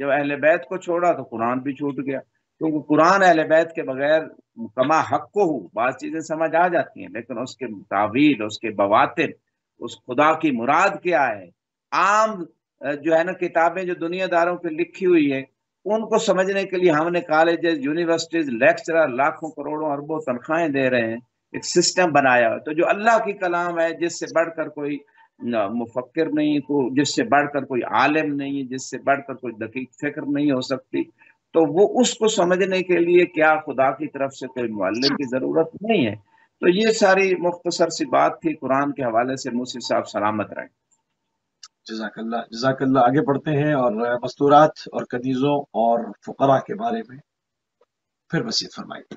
جب اہل بیت کو چھوڑا تو قرآن بھی چھوٹ گیا، کیونکہ قرآن اہل بیت کے بغیر کما حق کو ہو بعض چیزیں سمجھ آ جاتی ہیں، لیکن اس کے تعویل، اس کے بواطن، اس خدا کی مراد کیا ہے، عام جو ہے نا کتابیں جو دنیا داروں کی لکھی ہوئی ہے ان کو سمجھنے کے لیے ہم نے کالجز، یونیورسٹیز، لیکچرر لاکھوں کروڑوں اربوں تنخواہیں دے رہے ہیں، ایک سسٹم بنایا ہے۔ تو جو اللہ کی کلام ہے، جس سے بڑھ کر کوئی مفکر نہیں، جس سے بڑھ کر کوئی عالم نہیں، جس سے بڑھ کر کوئی دقیق فکر نہیں ہو سکتی، تو وہ اس کو سمجھنے کے لیے کیا خدا کی طرف سے کوئی معلم کی ضرورت نہیں ہے۔ تو یہ ساری مختصر سی بات تھی قرآن کے حوالے سے۔ موسی صاحب سلامت رہیں۔ جزاک اللہ، جزاک اللہ۔ آگے بڑھتے ہیں اور مستورات اور کنیزوں اور فقراء کے بارے میں پھر وصیت فرمائیے۔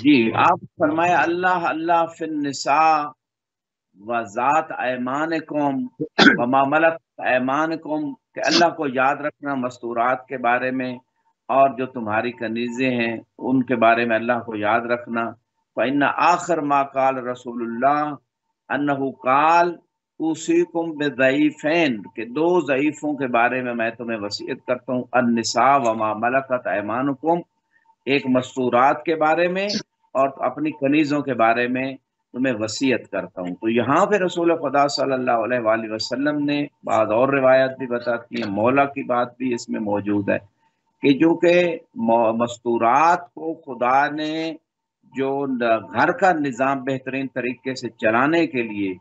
جی، آپ فرمایا اللہ اللہ فی النساء و ذات ایمانکم و ما ملکت ایمانکم، کہ اللہ کو یاد رکھنا مستورات کے بارے میں اور جو تمہاری کنیزیں ہیں ان کے بارے میں اللہ کو یاد رکھنا۔ فإن آخر ما قال رسول اللہ انہو قال اوصیکم بضعیفین، کہ دو ضعیفوں کے بارے میں تمہیں وصیت کرتا ہوں، النساء و ما ملکت ایمانکم، ایک مستورات کے بارے میں اور اپنی کنیزوں کے بارے میں تمہیں وصیت کرتا ہوں۔ تو یہاں پہ رسول خدا صلی اللہ علیہ وآلہ وسلم نے بعض اور روایت بھی بتاتی ہیں، مولا کی بات بھی اس میں موجود ہے کہ جو کہ مستورات کو خدا نے جو گھر کا نظام بہترین طریقے سے چلانے کے لیے،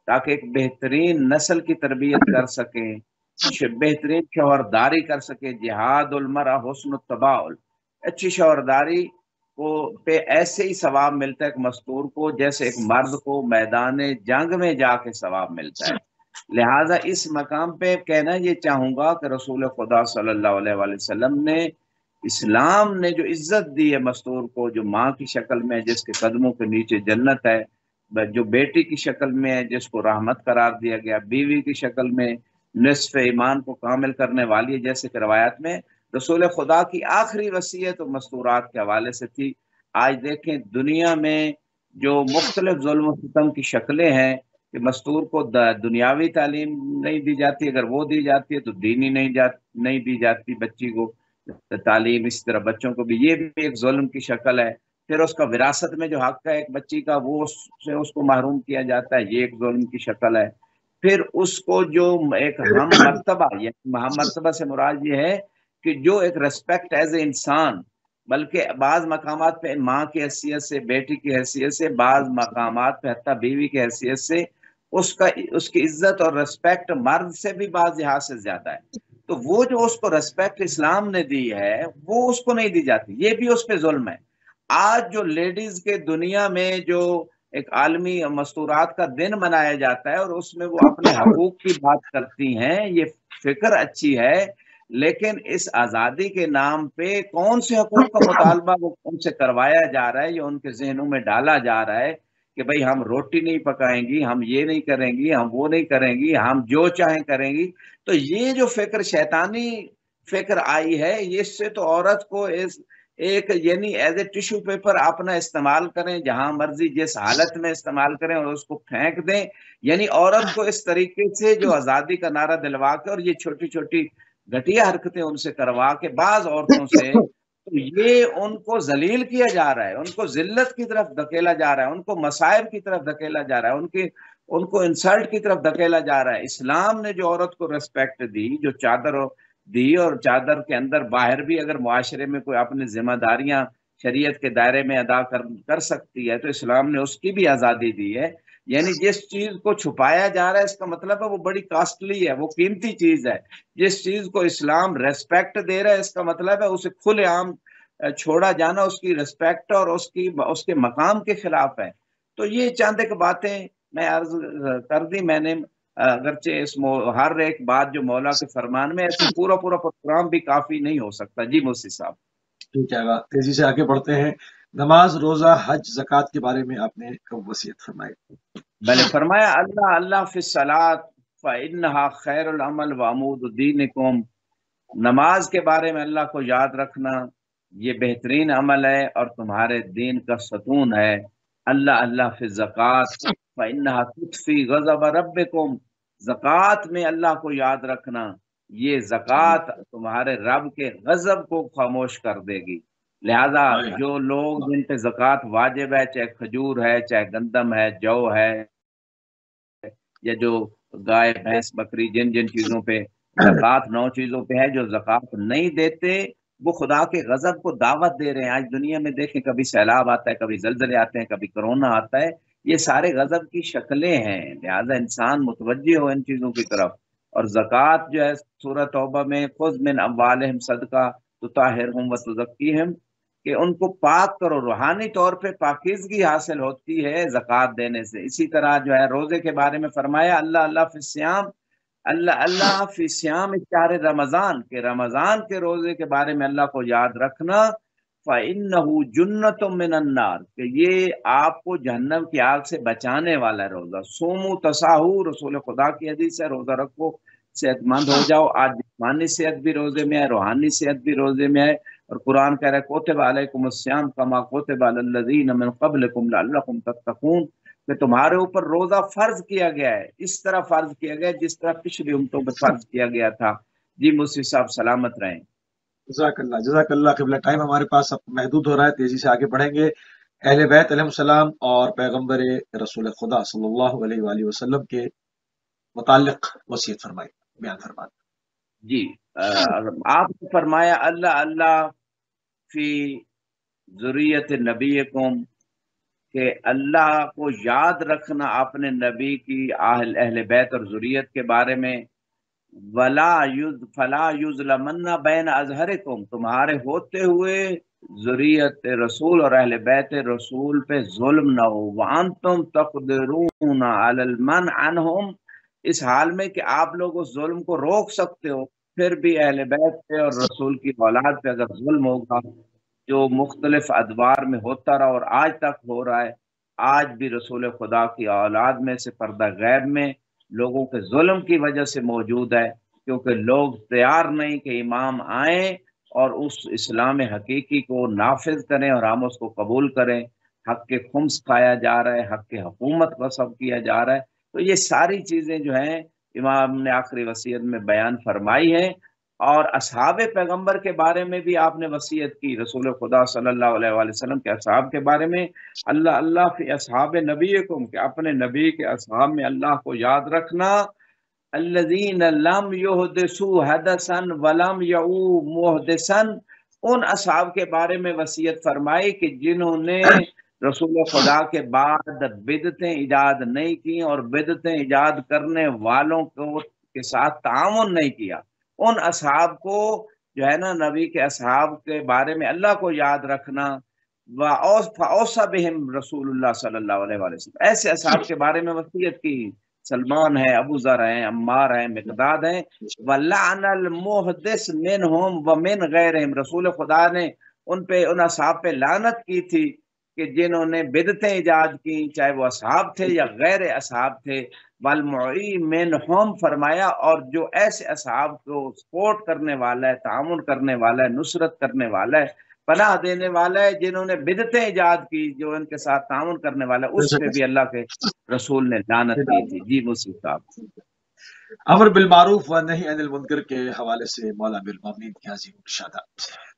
تاکہ ایک بہترین نسل کی تربیت کر سکیں، بہترین شوہرداری کر سکیں، جہاد المرأہ حسن التباؤل، اچھی شوہرداری کو پہ ایسے ہی ثواب ملتا ہے ایک مستور کو جیسے ایک مرد کو میدان جنگ میں جا کے ثواب ملتا ہے۔ لہٰذا اس مقام پہ کہنا یہ چاہوں گا کہ رسول خدا صلی اللہ علیہ وآلہ وسلم نے، اسلام نے جو عزت دی ہے مستور کو، جو ماں کی شکل میں جس کے قدموں کے نیچے جنت ہے، جو بیٹی کی شکل میں ہے جس کو رحمت قرار دیا گیا، بیوی کی شکل میں نصف ایمان کو کامل کرنے والی ہے جیسے کہ روایات میں، رسول خدا کی آخری وصیت مستورات کے حوالے سے تھی۔ آج دیکھیں دنیا میں جو مختلف ظلم و ستم کی شکلیں ہیں کہ مستور کو دنیاوی تعلیم نہیں دی جاتی، اگر وہ دی جاتی ہے تو دینی نہیں دی جاتی بچی کو تعلیم، اسی طرح بچوں کو بھی، یہ بھی ایک ظلم کی شکل ہے۔ پھر اس کا وراثت میں جو حق ہے ایک بچی کا وہ اس کو محروم کیا جاتا ہے، یہ ایک ظلم کی شکل ہے۔ پھر اس کو جو ایک ہم مرتبہ، یعنی ہم مرتبہ سے مراد یہ ہے کہ جو ایک ریسپیکٹ ایز اے انسان، بلکہ بعض مقامات پہ ماں کی حیثیت سے، بیٹی کی حیثیت سے، بعض مقامات پہ حتیٰ بیوی کی حیثیت سے اس کی عزت اور ریسپیکٹ مرد سے بھی بعض لحاظ سے زیادہ ہے۔ تو وہ جو اس کو ریسپیکٹ اسلام نے دی ہے وہ اس کو نہیں دی جاتی، یہ بھی اس پہ ظلم ہے۔ آج جو لیڈیز کے دنیا میں جو ایک عالمی مستورات کا دن منایا جاتا ہے اور اس میں وہ اپنے حقوق کی بات کرتی ہیں، یہ فکر اچھی ہے، لیکن اس آزادی کے نام پہ کون سے حقوق کا مطالبہ وہ ان سے کروایا جا رہا ہے، یا ان کے ذہنوں میں ڈالا جا رہا ہے کہ بھئی ہم روٹی نہیں پکائیں گی، ہم یہ نہیں کریں گی، ہم وہ نہیں کریں گی، ہم جو چاہیں کریں گی۔ تو یہ جو فکر شیطانی فکر آئی ہے، اس سے تو عورت کو ایک یعنی ایز اے ٹیشو پیپر اپنا استعمال کریں، جہاں مرضی جس حالت میں استعمال کریں اور اس کو پھینک دیں، یعنی عورت کو اس طریقے سے جو آزادی کا نعرہ دلوا کے اور یہ چھوٹی چھوٹی گھٹیا حرکتیں ان سے کروا کے بعض عورتوں سے، تو یہ ان کو ذلیل کیا جا رہا ہے، ان کو ذلت کی طرف دھکیلا جا رہا ہے، ان کو مصائب کی طرف دھکیلا جا رہا ہے، ان کو انسلٹ کی طرف دھکیلا جا رہا ہے۔ اسلام نے جو عورت کو ریسپیکٹ دی، جو چادر دی، اور چادر کے اندر باہر بھی اگر معاشرے میں کوئی اپنی ذمہ داریاں شریعت کے دائرے میں ادا کر سکتی ہے تو اسلام نے اس کی بھی آزادی دی ہے۔ یعنی جس چیز کو چھپایا جا رہا ہے اس کا مطلب ہے وہ بڑی کاسٹلی ہے، وہ قیمتی چیز ہے۔ جس چیز کو اسلام ریسپیکٹ دے رہا ہے اس کا مطلب ہے اسے کھلے عام چھوڑا جانا اس کی ریسپیکٹ اور اس کے مقام کے خلاف ہے۔ تو یہ چند ایک باتیں میں عرض کر دی میں نے، اگرچہ ہر ایک بات جو مولا کے فرمان میں، ایسے پورا پروگرام بھی کافی نہیں ہو سکتا۔ جی موسی صاحب ٹھیک ہے، تیزی سے آگے بڑھتے ہیں۔ نماز، روزہ، حج، زکوٰۃ کے بارے میں آپ نے وصیت فرمائی۔ بھلے فرمایا اللہ اللہ فی الصلاۃ فإنها خیر العمل وعمود دینکم، نماز کے بارے میں اللہ کو یاد رکھنا یہ بہترین عمل ہے اور تمہارے دین کا ستون ہے۔ اللہ اللہ فی الزکوٰۃ فإنها تطفی غضب ربکم، زکوٰۃ میں اللہ کو یاد رکھنا یہ زکوٰۃ تمہارے رب کے غضب کو خاموش کر دے گی۔ لہذا جو لوگ جن پہ زکوٰۃ واجب ہے، چاہے کھجور ہے، چاہے گندم ہے، جو ہے، یا جو گائے بھینس بکری جن جن چیزوں پہ زکوٰۃ 9 چیزوں پہ ہے، جو زکوٰۃ نہیں دیتے وہ خدا کے غضب کو دعوت دے رہے ہیں۔ آج دنیا میں دیکھیں، کبھی سیلاب آتا ہے، کبھی زلزلے آتے ہیں، کبھی کرونا آتا ہے، یہ سارے غضب کی شکلیں ہیں۔ لہذا انسان متوجہ ہو ان چیزوں کی طرف۔ اور زکوٰۃ جو ہے سورہ توبہ میں خذ من اموالہم صدقہ تطہرہم وتزکیہم، کہ ان کو پاک کرو، روحانی طور پہ پاکیزگی حاصل ہوتی ہے زکوٰۃ دینے سے۔ اسی طرح جو ہے روزے کے بارے میں فرمایا اللہ اللہ فی الصیام، اللہ اللہ فی صیام شہر رمضان، کہ رمضان کے روزے کے بارے میں اللہ کو یاد رکھنا، فَإِنَّهُ جُنَّةٌ مِّنَ النَّارِ، کہ یہ آپ کو جہنم کی آگ سے بچانے والا ہے روزہ۔ سومو تصاحو، رسول خدا کی حدیث ہے، روزہ رکھو صحت مند ہو جاؤ۔ آج جسمانی صحت بھی روزے میں ہے، روحانی صحت بھی روزے میں ہے، اور قرآن کہہ رہا ہے کوتب علیکم الصیام کما کوتب علی الذین من قبلکم لعلکم تتقون، کہ تمہارے اوپر روزہ فرض کیا گیا ہے، اس طرح فرض کیا گیا جس طرح پچھلی امتوں پہ فرض کیا گیا تھا۔ جی مفتی صاحب سلامت رہیں۔ جزاک اللہ، جزاک اللہ قبلہ۔ ٹائم ہمارے پاس اب محدود ہو رہا ہے، تیزی سے آگے بڑھیں گے۔ اہل بیت علیہ السلام اور پیغمبر رسول خدا صلی اللہ علیہ وآلہ وسلم کے متعلق وصیت فرمائی، بیان فرمائیں۔ جی آپ نے فرمایا اللہ اللہ فی ذریت نبیکم، کہ اللہ کو یاد رکھنا اپنے نبی کی اہل بیت اور ذریت کے بارے میں، فلا یظلمن بین ازہرکم، تمہارے ہوتے ہوئے ذریت رسول اور اہل بیت رسول پہ ظلم نہ ہو، وانتم تقدرون علی المنع عنہم، اس حال میں کہ آپ لوگ اس ظلم کو روک سکتے ہو، پھر بھی اہل بیت پہ اور رسول کی اولاد پہ اگر ظلم ہوگا، جو مختلف ادوار میں ہوتا رہا اور آج تک ہو رہا ہے، آج بھی رسول خدا کی اولاد میں سے پردہ غیب میں لوگوں کے ظلم کی وجہ سے موجود ہے، کیونکہ لوگ تیار نہیں کہ امام آئیں اور اس اسلام حقیقی کو نافذ کریں اور ہم اس کو قبول کریں۔ حق کے خمس کھایا جا رہا ہے، حق کے حکومت غصب کیا جا رہا ہے۔ تو یہ ساری چیزیں جو ہیں امام نے آخری وصیت میں بیان فرمائی ہیں۔ اور اصحاب پیغمبر کے بارے میں بھی آپ نے وصیت کی، رسول خدا صلی اللہ علیہ وآلہ وسلم کے اصحاب کے بارے میں، اللہ اللہ فی اصحاب نبیکم، کہ اپنے نبی کے اصحاب میں اللہ کو یاد رکھنا، الذین لم یحدثوا حدثا ولم یعوا محدثا، ان اصحاب کے بارے میں وصیت فرمائی کہ جنہوں نے رسول خدا کے بعد بدعتیں ایجاد نہیں کی اور بدعتیں ایجاد کرنے والوں کے ساتھ تعاون نہیں کیا۔ ان اصحاب کو جو ہے نا، نبی کے اصحاب کے بارے میں اللہ کو یاد رکھنا، فَأَوْصَى بِهِمْ رسول اللہ صلی اللہ علیہ وسلم، ایسے اصحاب کے بارے میں وصیت کی، سلمان ہے، ابو ذر ہیں، عمار ہیں، مقداد ہیں، وَلَعْنَ الْمُحْدِث مِنْهُمْ وَمِنْ غَيْرِهِمْ، رسول خدا نے ان اصحاب پہ لعنت کی تھی کہ جنہوں نے بدعتیں ایجاد کی، چاہے وہ اصحاب تھے یا غیر اصحاب تھے، والمعی منہم فرمایا، اور جو ایسے اصحاب کو سپورٹ کرنے والا ہے، تعاون کرنے والا ہے، نصرت کرنے والا ہے، پناہ دینے والا ہے، جنہوں نے بدعتیں ایجاد کی، جو ان کے ساتھ تعاون کرنے والا ہے، اس پہ بھی اللہ کے رسول نے لعنت کی تھی۔ جی مصطفیٰ صاحب۔ امر بالمعروف و نہی عن المنکر کے حوالے سے مولا امیر المومنین کی عظیم ارشادات،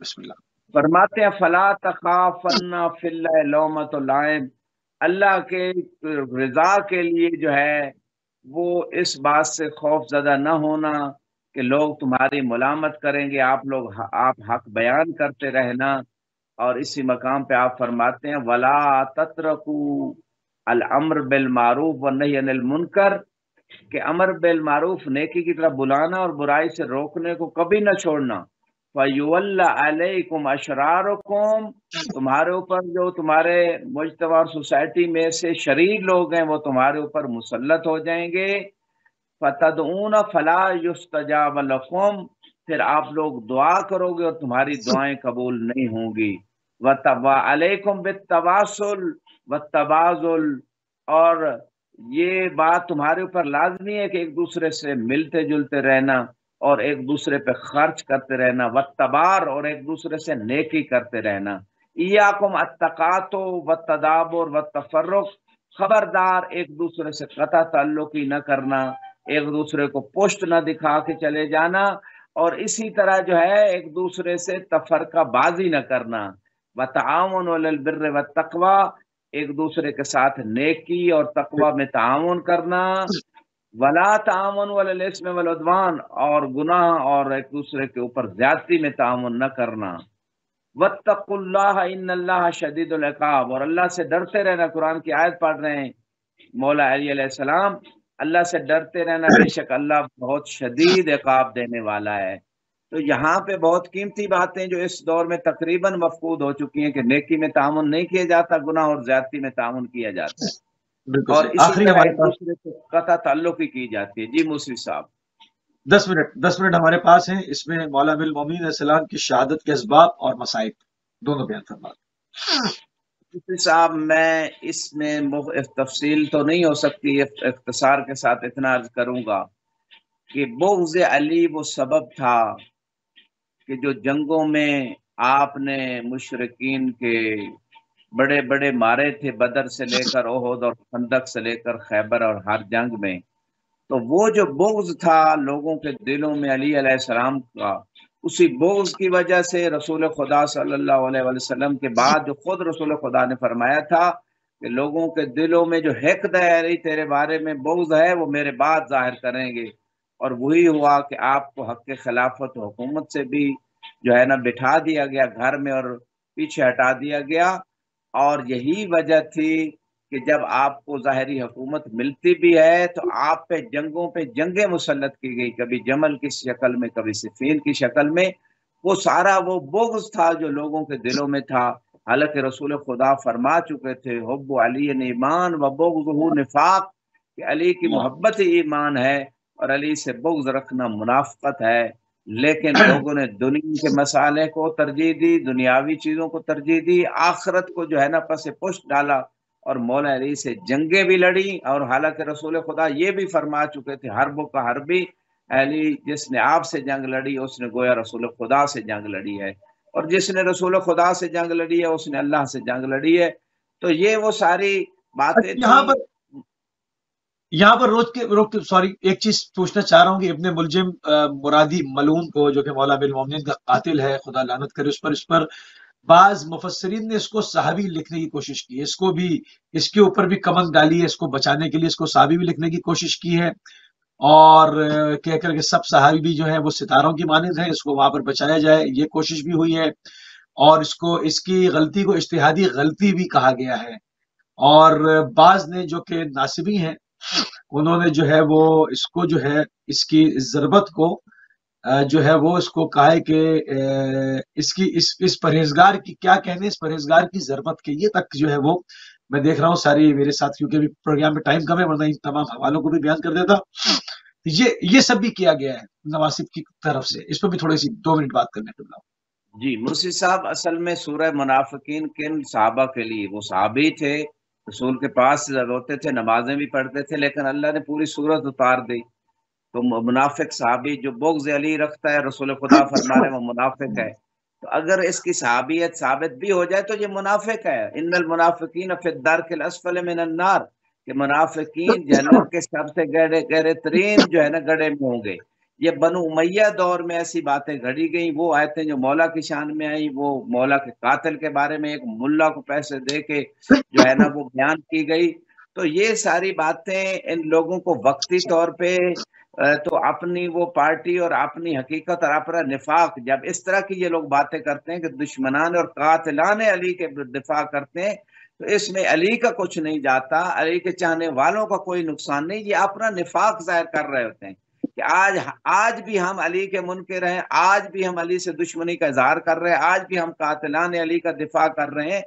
بسم اللہ۔ فرماتے ہیں فلا تخافن فی اللہ لومۃ لائم، اللہ کے رضا کے لیے جو ہے وہ اس بات سے خوف زدہ نہ ہونا کہ لوگ تمہاری ملامت کریں گے، آپ حق بیان کرتے رہنا۔ اور اسی مقام پہ آپ فرماتے ہیں ولا تترکوا الامر بالمعروف والنہی عن المنکر، کہ امر بالمعروف نیکی کی طرف بلانا اور برائی سے روکنے کو کبھی نہ چھوڑنا۔ فَيُوَلَّ عَلَيْكُمْ أَشْرَارُكُمْ، تمہارے اوپر جو تمہارے مجتمع اور سوسائٹی میں سے شریر لوگ ہیں وہ تمہارے اوپر مسلط ہو جائیں گے۔ فَتَدْعُونَ فَلَا يُسْتَجَابَ لَكُمْ، پھر آپ لوگ دعا کرو گے اور تمہاری دعائیں قبول نہیں ہوں گی۔ وَعَلَيْكُمْ بِالتَّوَاصُلِ وَالتَّبَاذُلِ، اور یہ بات تمہارے اوپر لازمی ہے کہ ایک دوسرے سے ملتے جلتے رہنا اور ایک دوسرے پہ خرچ کرتے رہنا، والتبار، اور ایک دوسرے سے نیکی کرتے رہنا۔ ایاکم التقاطع والتدابر والتفرق، خبردار ایک دوسرے سے قطع تعلقی نہ کرنا ایک دوسرے کو پشت نہ دکھا کے چلے جانا، اور اسی طرح جو ہے ایک دوسرے سے تفرقہ بازی نہ کرنا، وتعاونوا علی البر والتقوی، ایک دوسرے کے ساتھ نیکی اور تقوی میں تعاون کرنا، ولا تعاونوا علی الاثم والعدوان، اور گناہ اور ایک دوسرے کے اوپر زیادتی میں تعاون نہ کرنا، واتقوا اللہ ان اللہ شدید العقاب، اور اللہ سے ڈرتے رہنا، قرآن کی آیت پڑھ رہے ہیں مولا علی علیہ السلام، اللہ سے ڈرتے رہنا، بے شک اللہ بہت شدید عقاب دینے والا ہے۔ تو یہاں پہ بہت قیمتی باتیں جو اس دور میں تقریباً مفقود ہو چکی ہیں کہ نیکی میں تعاون نہیں کیا جاتا، گناہ اور زیادتی میں تعاون کیا جاتا ہے، بالکل اور صحیح۔ اسی آخری طرح ہمارے ایک پاس دوسرے سے قطع تعلق ہی کی جاتی ہے۔ جی موسوی صاحب۔ 10 منٹ ہمارے پاس ہیں، اس میں مولا امیر المومنین علیہ السلام کی شہادت کے اسباب اور مصائب دونوں بیان فرما۔ موسوی صاحب، میں اس میں تفصیل تو نہیں ہو سکتی، اختصار کے ساتھ اتنا عرض کروں گا کہ بغض علی وہ سبب تھا کہ جو جنگوں میں آپ نے مشرکین کے بڑے بڑے مارے تھے، بدر سے لے کر احد اور خندق سے لے کر خیبر اور ہر جنگ میں، تو وہ جو بغض تھا لوگوں کے دلوں میں علی علیہ السلام کا، اسی بغض کی وجہ سے رسول خدا صلی اللہ علیہ وسلم کے بعد جو خود رسول خدا نے فرمایا تھا کہ لوگوں کے دلوں میں جو حقد ہے علی تیرے بارے میں، بغض ہے، وہ میرے بعد ظاہر کریں گے، اور وہی ہوا کہ آپ کو حق خلافت و حکومت سے بھی جو ہے نا بٹھا دیا گیا گھر میں اور پیچھے ہٹا دیا گیا، اور یہی وجہ تھی کہ جب آپ کو ظاہری حکومت ملتی بھی ہے تو آپ پہ جنگوں پہ جنگیں مسلط کی گئی، کبھی جمل کی شکل میں، کبھی صفین کی شکل میں، وہ سارا وہ بغض تھا جو لوگوں کے دلوں میں تھا، حالانکہ رسول خدا فرما چکے تھے حب علی ایمان و بغضہ نفاق، کہ علی کی محبت ہی ایمان ہے اور علی سے بغض رکھنا منافقت ہے، لیکن لوگوں نے دنیا کے مسائل کو ترجیح دی، دنیاوی چیزوں کو ترجیح دی، آخرت کو جو ہے نا پس پشت ڈالا، اور مولا علی سے جنگیں بھی لڑی، اور حالانکہ رسول خدا یہ بھی فرما چکے تھے حرب کا حربی، علی جس نے آپ سے جنگ لڑی اس نے گویا رسول خدا سے جنگ لڑی ہے، اور جس نے رسول خدا سے جنگ لڑی ہے اس نے اللہ سے جنگ لڑی ہے۔ تو یہ وہ ساری باتیں تھیں۔ یہاں پر روک کے سوری ایک چیز پوچھنا چاہ رہا ہوں کہ ابن ملجم مرادی ملعون کو، جو کہ مولا امیر المومنین کا قاتل ہے، خدا لعنت کرے اس پر بعض مفسرین نے اس کو صحابی لکھنے کی کوشش کی ہے، اس کو بھی اس کے اوپر بھی کمند ڈالی ہے، اس کو بچانے کے لیے اس کو صحابی بھی لکھنے کی کوشش کی ہے، اور کہہ کر کے سب صحابی بھی جو ہے وہ ستاروں کی مانند ہیں، اس کو وہاں پر بچایا جائے، یہ کوشش بھی ہوئی ہے، اور اس کی غلطی کو اجتہادی غلطی بھی کہا گیا ہے، اور بعض نے جو کہ ناصبی ہیں انہوں نے جو ہے وہ اس کو جو ہے اس کی ضربت کو جو ہے وہ اس کو کہا ہے کہ اس پرہیزگار کی کیا کہنے، اس پرہیزگار کی ضربت کے یہ تک جو ہے وہ میں دیکھ رہا ہوں ساری میرے ساتھ، کیونکہ بھی پروگرام میں ٹائم کم ہے ورنہ ان تمام حوالوں کو بھی بیان کر دیتا، یہ سب بھی کیا گیا ہے نواسب کی طرف سے، اس پر بھی تھوڑی سی 2 منٹ بات کرنے کو بلاؤ۔ جی مرسی صاحب، اصل میں سورہ منافقین کن صحابہ کے لیے، وہ صحابی تھے، رسول کے پاس روتے تھے، نمازیں بھی پڑھتے تھے، لیکن اللہ نے پوری صورت اتار دی، تو منافق صحابی جو بغض علی رکھتا ہے، رسول خدا فرما رہے ہیں وہ منافق ہے، تو اگر اس کی صحابیت ثابت بھی ہو جائے تو یہ منافق ہے۔ ان المنافقین فی الدرک الاسفل من النار، کہ منافقین جہنم کے سب سے گہرے ترین جو ہے نا گڑھے میں ہوں گے۔ یہ بنو امیہ دور میں ایسی باتیں گھڑی گئیں، وہ آیتیں جو مولا کی شان میں آئی، وہ مولا کے قاتل کے بارے میں ایک ملا کو پیسے دے کے جو ہے نا وہ بیان کی گئی، تو یہ ساری باتیں ان لوگوں کو وقتی طور پہ تو اپنی وہ پارٹی اور اپنی حقیقت اور اپنا نفاق، جب اس طرح کی یہ لوگ باتیں کرتے ہیں کہ دشمنان اور قاتلان علی کے دفاع کرتے ہیں، تو اس میں علی کا کچھ نہیں جاتا، علی کے چاہنے والوں کا کوئی نقصان نہیں، یہ اپنا نفاق ظاہر کر رہے ہوتے ہیں کہ آج بھی ہم علی کے منکر ہیں، آج بھی ہم علی سے دشمنی کا اظہار کر رہے ہیں، آج بھی ہم قاتلان علی کا دفاع کر رہے ہیں۔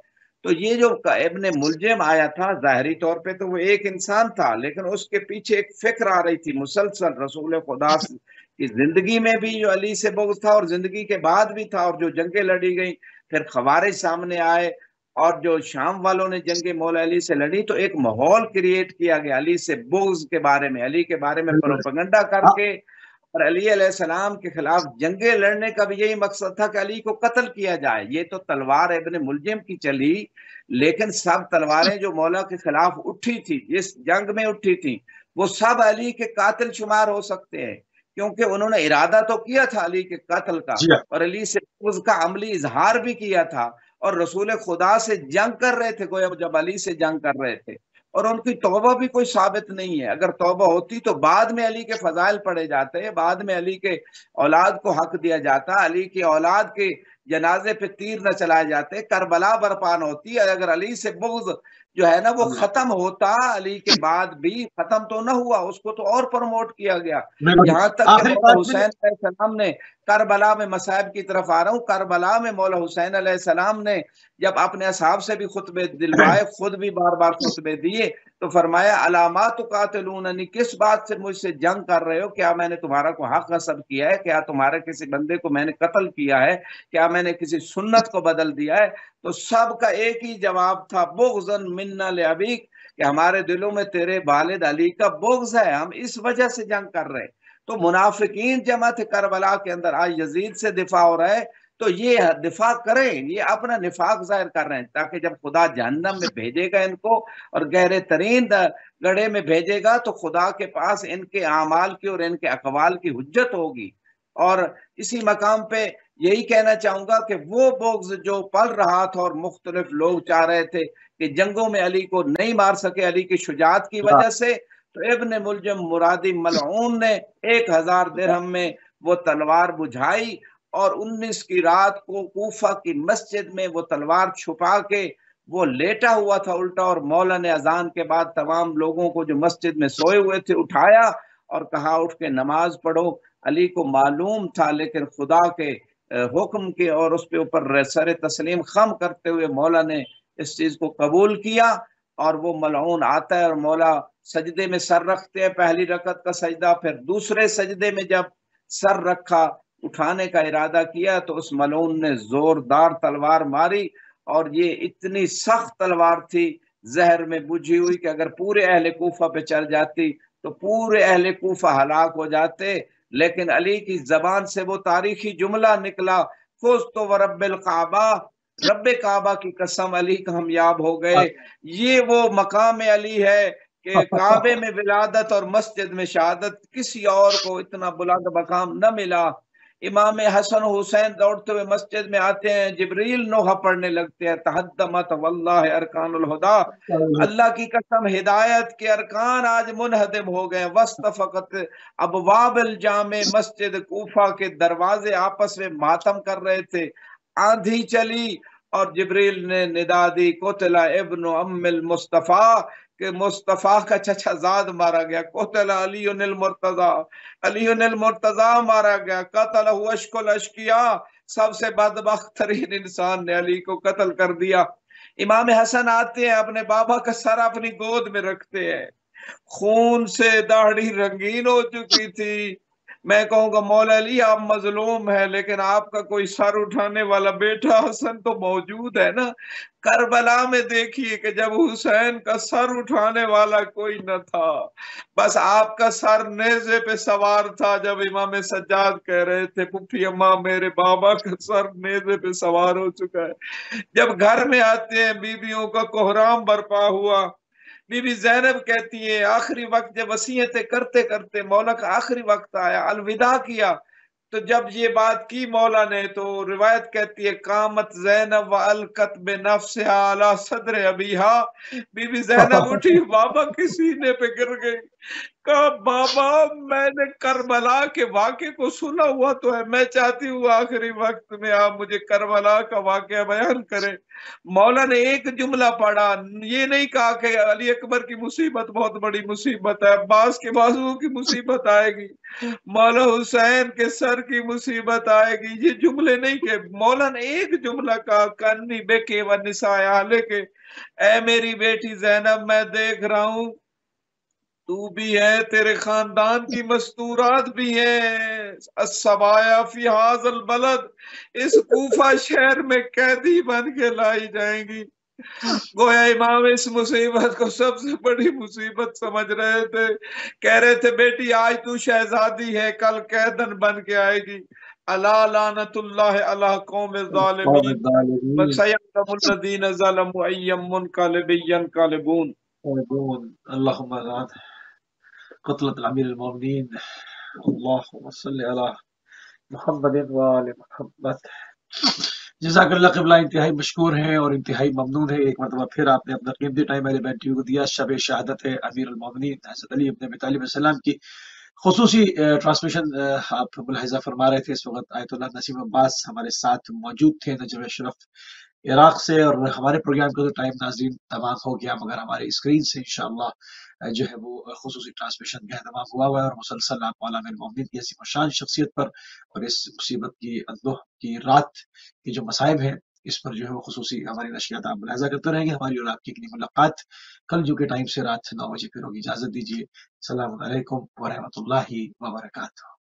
تو یہ جو ابن ملجم آیا تھا ظاہری طور پہ تو وہ ایک انسان تھا، لیکن اس کے پیچھے ایک فکر آ رہی تھی مسلسل، رسول خدا کی زندگی میں بھی جو علی سے بغض تھا اور زندگی کے بعد بھی تھا، اور جو جنگیں لڑی گئیں، پھر خوارج سامنے آئے، اور جو شام والوں نے جنگ مولا علی سے لڑی، تو ایک ماحول کریٹ کیا گیا علی سے بغض کے بارے میں، علی کے بارے میں پروپیگنڈا کر کے، اور علی علیہ السلام کے خلاف جنگیں لڑنے کا بھی یہی مقصد تھا کہ علی کو قتل کیا جائے۔ یہ تو تلوار ابن ملجم کی چلی، لیکن سب تلواریں جو مولا کے خلاف اٹھی تھی، جس جنگ میں اٹھی تھی، وہ سب علی کے قاتل شمار ہو سکتے ہیں، کیونکہ انہوں نے ارادہ تو کیا تھا علی کے قتل کا، جی ہاں، اور علی سے اس کا عملی اظہار بھی کیا تھا، اور رسول خدا سے جنگ کر رہے تھے گویا جب علی سے جنگ کر رہے تھے، اور ان کی توبہ بھی کوئی ثابت نہیں ہے۔ اگر توبہ ہوتی تو بعد میں علی کے فضائل پڑھے جاتے، بعد میں علی کے اولاد کو حق دیا جاتا، علی کی اولاد کے جنازے پہ تیر نہ چلائے جاتے، کربلا برپا نہ ہوتی، اگر علی سے بغض جو ہے نا وہ ختم ہوتا، علی کے بعد بھی ختم تو نہ ہوا، اس کو تو اور پروموٹ کیا گیا، یہاں تک کہ آخری مولا بات میں حسین علیہ السلام نے کربلا میں، مصائب کی طرف آ رہا ہوں، کربلا میں مولا حسین علیہ السلام نے جب اپنے اصحاب سے بھی خطبے دلوائے، خود بھی بار بار خطبے دیے، تو فرمایا علامات قاتلوننی، کس بات سے مجھ سے جنگ کر رہے ہو؟ کیا میں نے تمہارا کو حق غصب کیا ہے؟ کیا تمہارے کسی بندے کو میں نے قتل کیا ہے؟ کیا میں نے کسی سنت کو بدل دیا ہے؟ تو سب کا ایک ہی جواب تھا، بغضن منا لابیک، کہ ہمارے دلوں میں تیرے والد علی کا بغض ہے، ہم اس وجہ سے جنگ کر رہے ہیں۔ تو منافقین جمع تھے کربلا کے اندر، آج یزید سے دفاع ہو رہا ہے تو یہ دفاع کریں، یہ اپنا نفاق ظاہر کر رہے ہیں، تاکہ جب خدا جہنم میں بھیجے گا ان کو اور گہرے ترین گڑھے میں بھیجے گا تو خدا کے پاس ان کے اعمال کی اور ان کے اقوال کی حجت ہوگی۔ اور اسی مقام پہ یہی کہنا چاہوں گا کہ وہ بغض جو پل رہا تھا اور مختلف لوگ چاہ رہے تھے کہ جنگوں میں علی کو نہیں مار سکے علی کی شجاعت کی وجہ سے، تو ابن ملجم مرادی ملعون نے 1000 درہم میں وہ تلوار بجھائی، اور 19 کی رات کو کوفہ کی مسجد میں وہ تلوار چھپا کے وہ لیٹا ہوا تھا الٹا، اور مولا نے اذان کے بعد تمام لوگوں کو جو مسجد میں سوئے ہوئے تھے اٹھایا اور کہا اٹھ کے نماز پڑھو۔ علی کو معلوم تھا، لیکن خدا کے حکم کے اور اس پہ اوپر سر تسلیم خم کرتے ہوئے مولا نے اس چیز کو قبول کیا، اور وہ ملعون آتا ہے اور مولا سجدے میں سر رکھتے ہیں، پہلی رکعت کا سجدہ، پھر دوسرے سجدے میں جب سر رکھا، اٹھانے کا ارادہ کیا، تو اس ملعون نے زوردار تلوار ماری، اور یہ اتنی سخت تلوار تھی زہر میں بجھی ہوئی کہ اگر پورے اہل کوفہ پہ چل جاتی تو پورے اہل کوفہ ہلاک ہو جاتے، لیکن علی کی زبان سے وہ تاریخی جملہ نکلا، فزت ورب الکعبہ، رب کعبہ کی قسم علی کامیاب ہو گئے۔ یہ وہ مقام علی ہے کہ کعبے میں ولادت اور مسجد میں شہادت، کسی اور کو اتنا بلند مقام نہ ملا۔ امام حسن حسین دوڑتے ہوئے مسجد میں آتے ہیں، جبریل نوحہ پڑھنے لگتے ہیں، تہدمت واللہ ارکان الہدا، اللہ کی قسم ہدایت کے ارکان آج منہدم ہو گئے، وصطفقت ابواب الجامع، مسجد کوفہ کے دروازے آپس میں ماتم کر رہے تھے، آندھی چلی اور جبریل نے ندا دی، قتل ابن ام المصطفیٰ، کہ مصطفیٰ کا چچا زاد مارا گیا، قتل علی المرتضی، علی المرتضی مارا گیا، قتل اشک الاشقیاء، سب سے بدبخت ترین انسان نے علی کو قتل کر دیا۔ امام حسن آتے ہیں، اپنے بابا کا سر اپنی گود میں رکھتے ہیں، خون سے داڑھی رنگین ہو چکی تھی۔ میں کہوں گا مولا علی آپ مظلوم ہیں، لیکن آپ کا کوئی سر اٹھانے والا بیٹا حسن تو موجود ہے نا۔ کربلا میں دیکھیے کہ جب حسین کا سر اٹھانے والا کوئی نہ تھا، بس آپ کا سر نیزے پہ سوار تھا، جب امام سجاد کہہ رہے تھے پھپھی اماں میرے بابا کا سر نیزے پہ سوار ہو چکا ہے۔ جب گھر میں آتے ہیں بیویوں کا کوہرام برپا ہوا، بی بی زینب کہتی ہے آخری وقت جب وصیتیں کرتے کرتے مولا کا آخری وقت آیا، الوداع کیا، تو جب یہ بات کی مولا نے تو روایت کہتی ہے قامت زینب والقت بنفسها علی صدر ابیہا، بی بی زینب اٹھی بابا کے سینے پہ گر گئی، کہا بابا میں نے کربلا کے واقعے کو سنا ہوا تو ہے، میں چاہتی ہوں آخری وقت میں آپ مجھے کربلا کا واقعہ بیان کریں۔ مولا نے ایک جملہ پڑھا، یہ نہیں کہا کہ علی اکبر کی مصیبت بہت بڑی مصیبت ہے، عباس کے بازو کی مصیبت آئے گی، مولا حسین کے سر کی مصیبت آئے گی، یہ جملے نہیں کہ مولا نے ایک جملہ کہا کنی بے و نساء اہلے کے، اے میری بیٹی زینب میں دیکھ رہا ہوں تو بھی ہے، تیرے خاندان کی مستورات بھی ہیں، السبایا فی ھذا البلد، اس کوفہ شہر میں قیدی بن کے لائی جائیں گی۔ گویا امام اس مصیبت کو سب سے بڑی مصیبت سمجھ رہے تھے، کہہ رہے تھے بیٹی آج تو شہزادی ہے، کل قیدن بن کے آئے گی، الا لعنت اللہ علی قوم الظالمین وسیعلم الذین ظلموا ای منقلب ینقلبون۔ اللهم قتلة الأمير المؤمنين اللهم صل على محمد وآل محمد. جزاک اللہ قبلہ، انتہائی مشکور ہیں اور انتہائی ممنون ہے، ایک مرتبہ پھر آپ نے اپنا قیمتی ٹائم میرے بیٹی کو دیا. شب شہادت ہے امیر المومنین حضرت علی ابن ابی طالب علیہ السلام کی خصوصی ٹرانسمیشن آپ ملاحظہ فرما رہے تھے. اس وقت آیت اللہ نسیم عباس ہمارے ساتھ موجود تھے نجف شرف عراق سے، اور ہمارے پروگرام کا تو ٹائم ناظرین تمام ہو گیا، مگر ہمارے اسکرین سے انشاءاللہ جو ہے وہ خصوصی ٹرانسمیشن کا اہتمام ہوا ہے، اور مسلسل آپ مولانا المومنین کی ایسی مشان شخصیت پر اور اس مصیبت کی اندوہ کی رات کی جو مصائب ہیں اس پر جو ہے وہ خصوصی ہماری نشریات آپ ملاحظہ کرتے رہیں گے. ہماری اور آپ کی اگلی ملاقات کل جو کہ ٹائم سے رات 9 بجے پھر ہوگی. اجازت دیجیے. السلام علیکم ورحمۃ اللہ وبرکاتہ.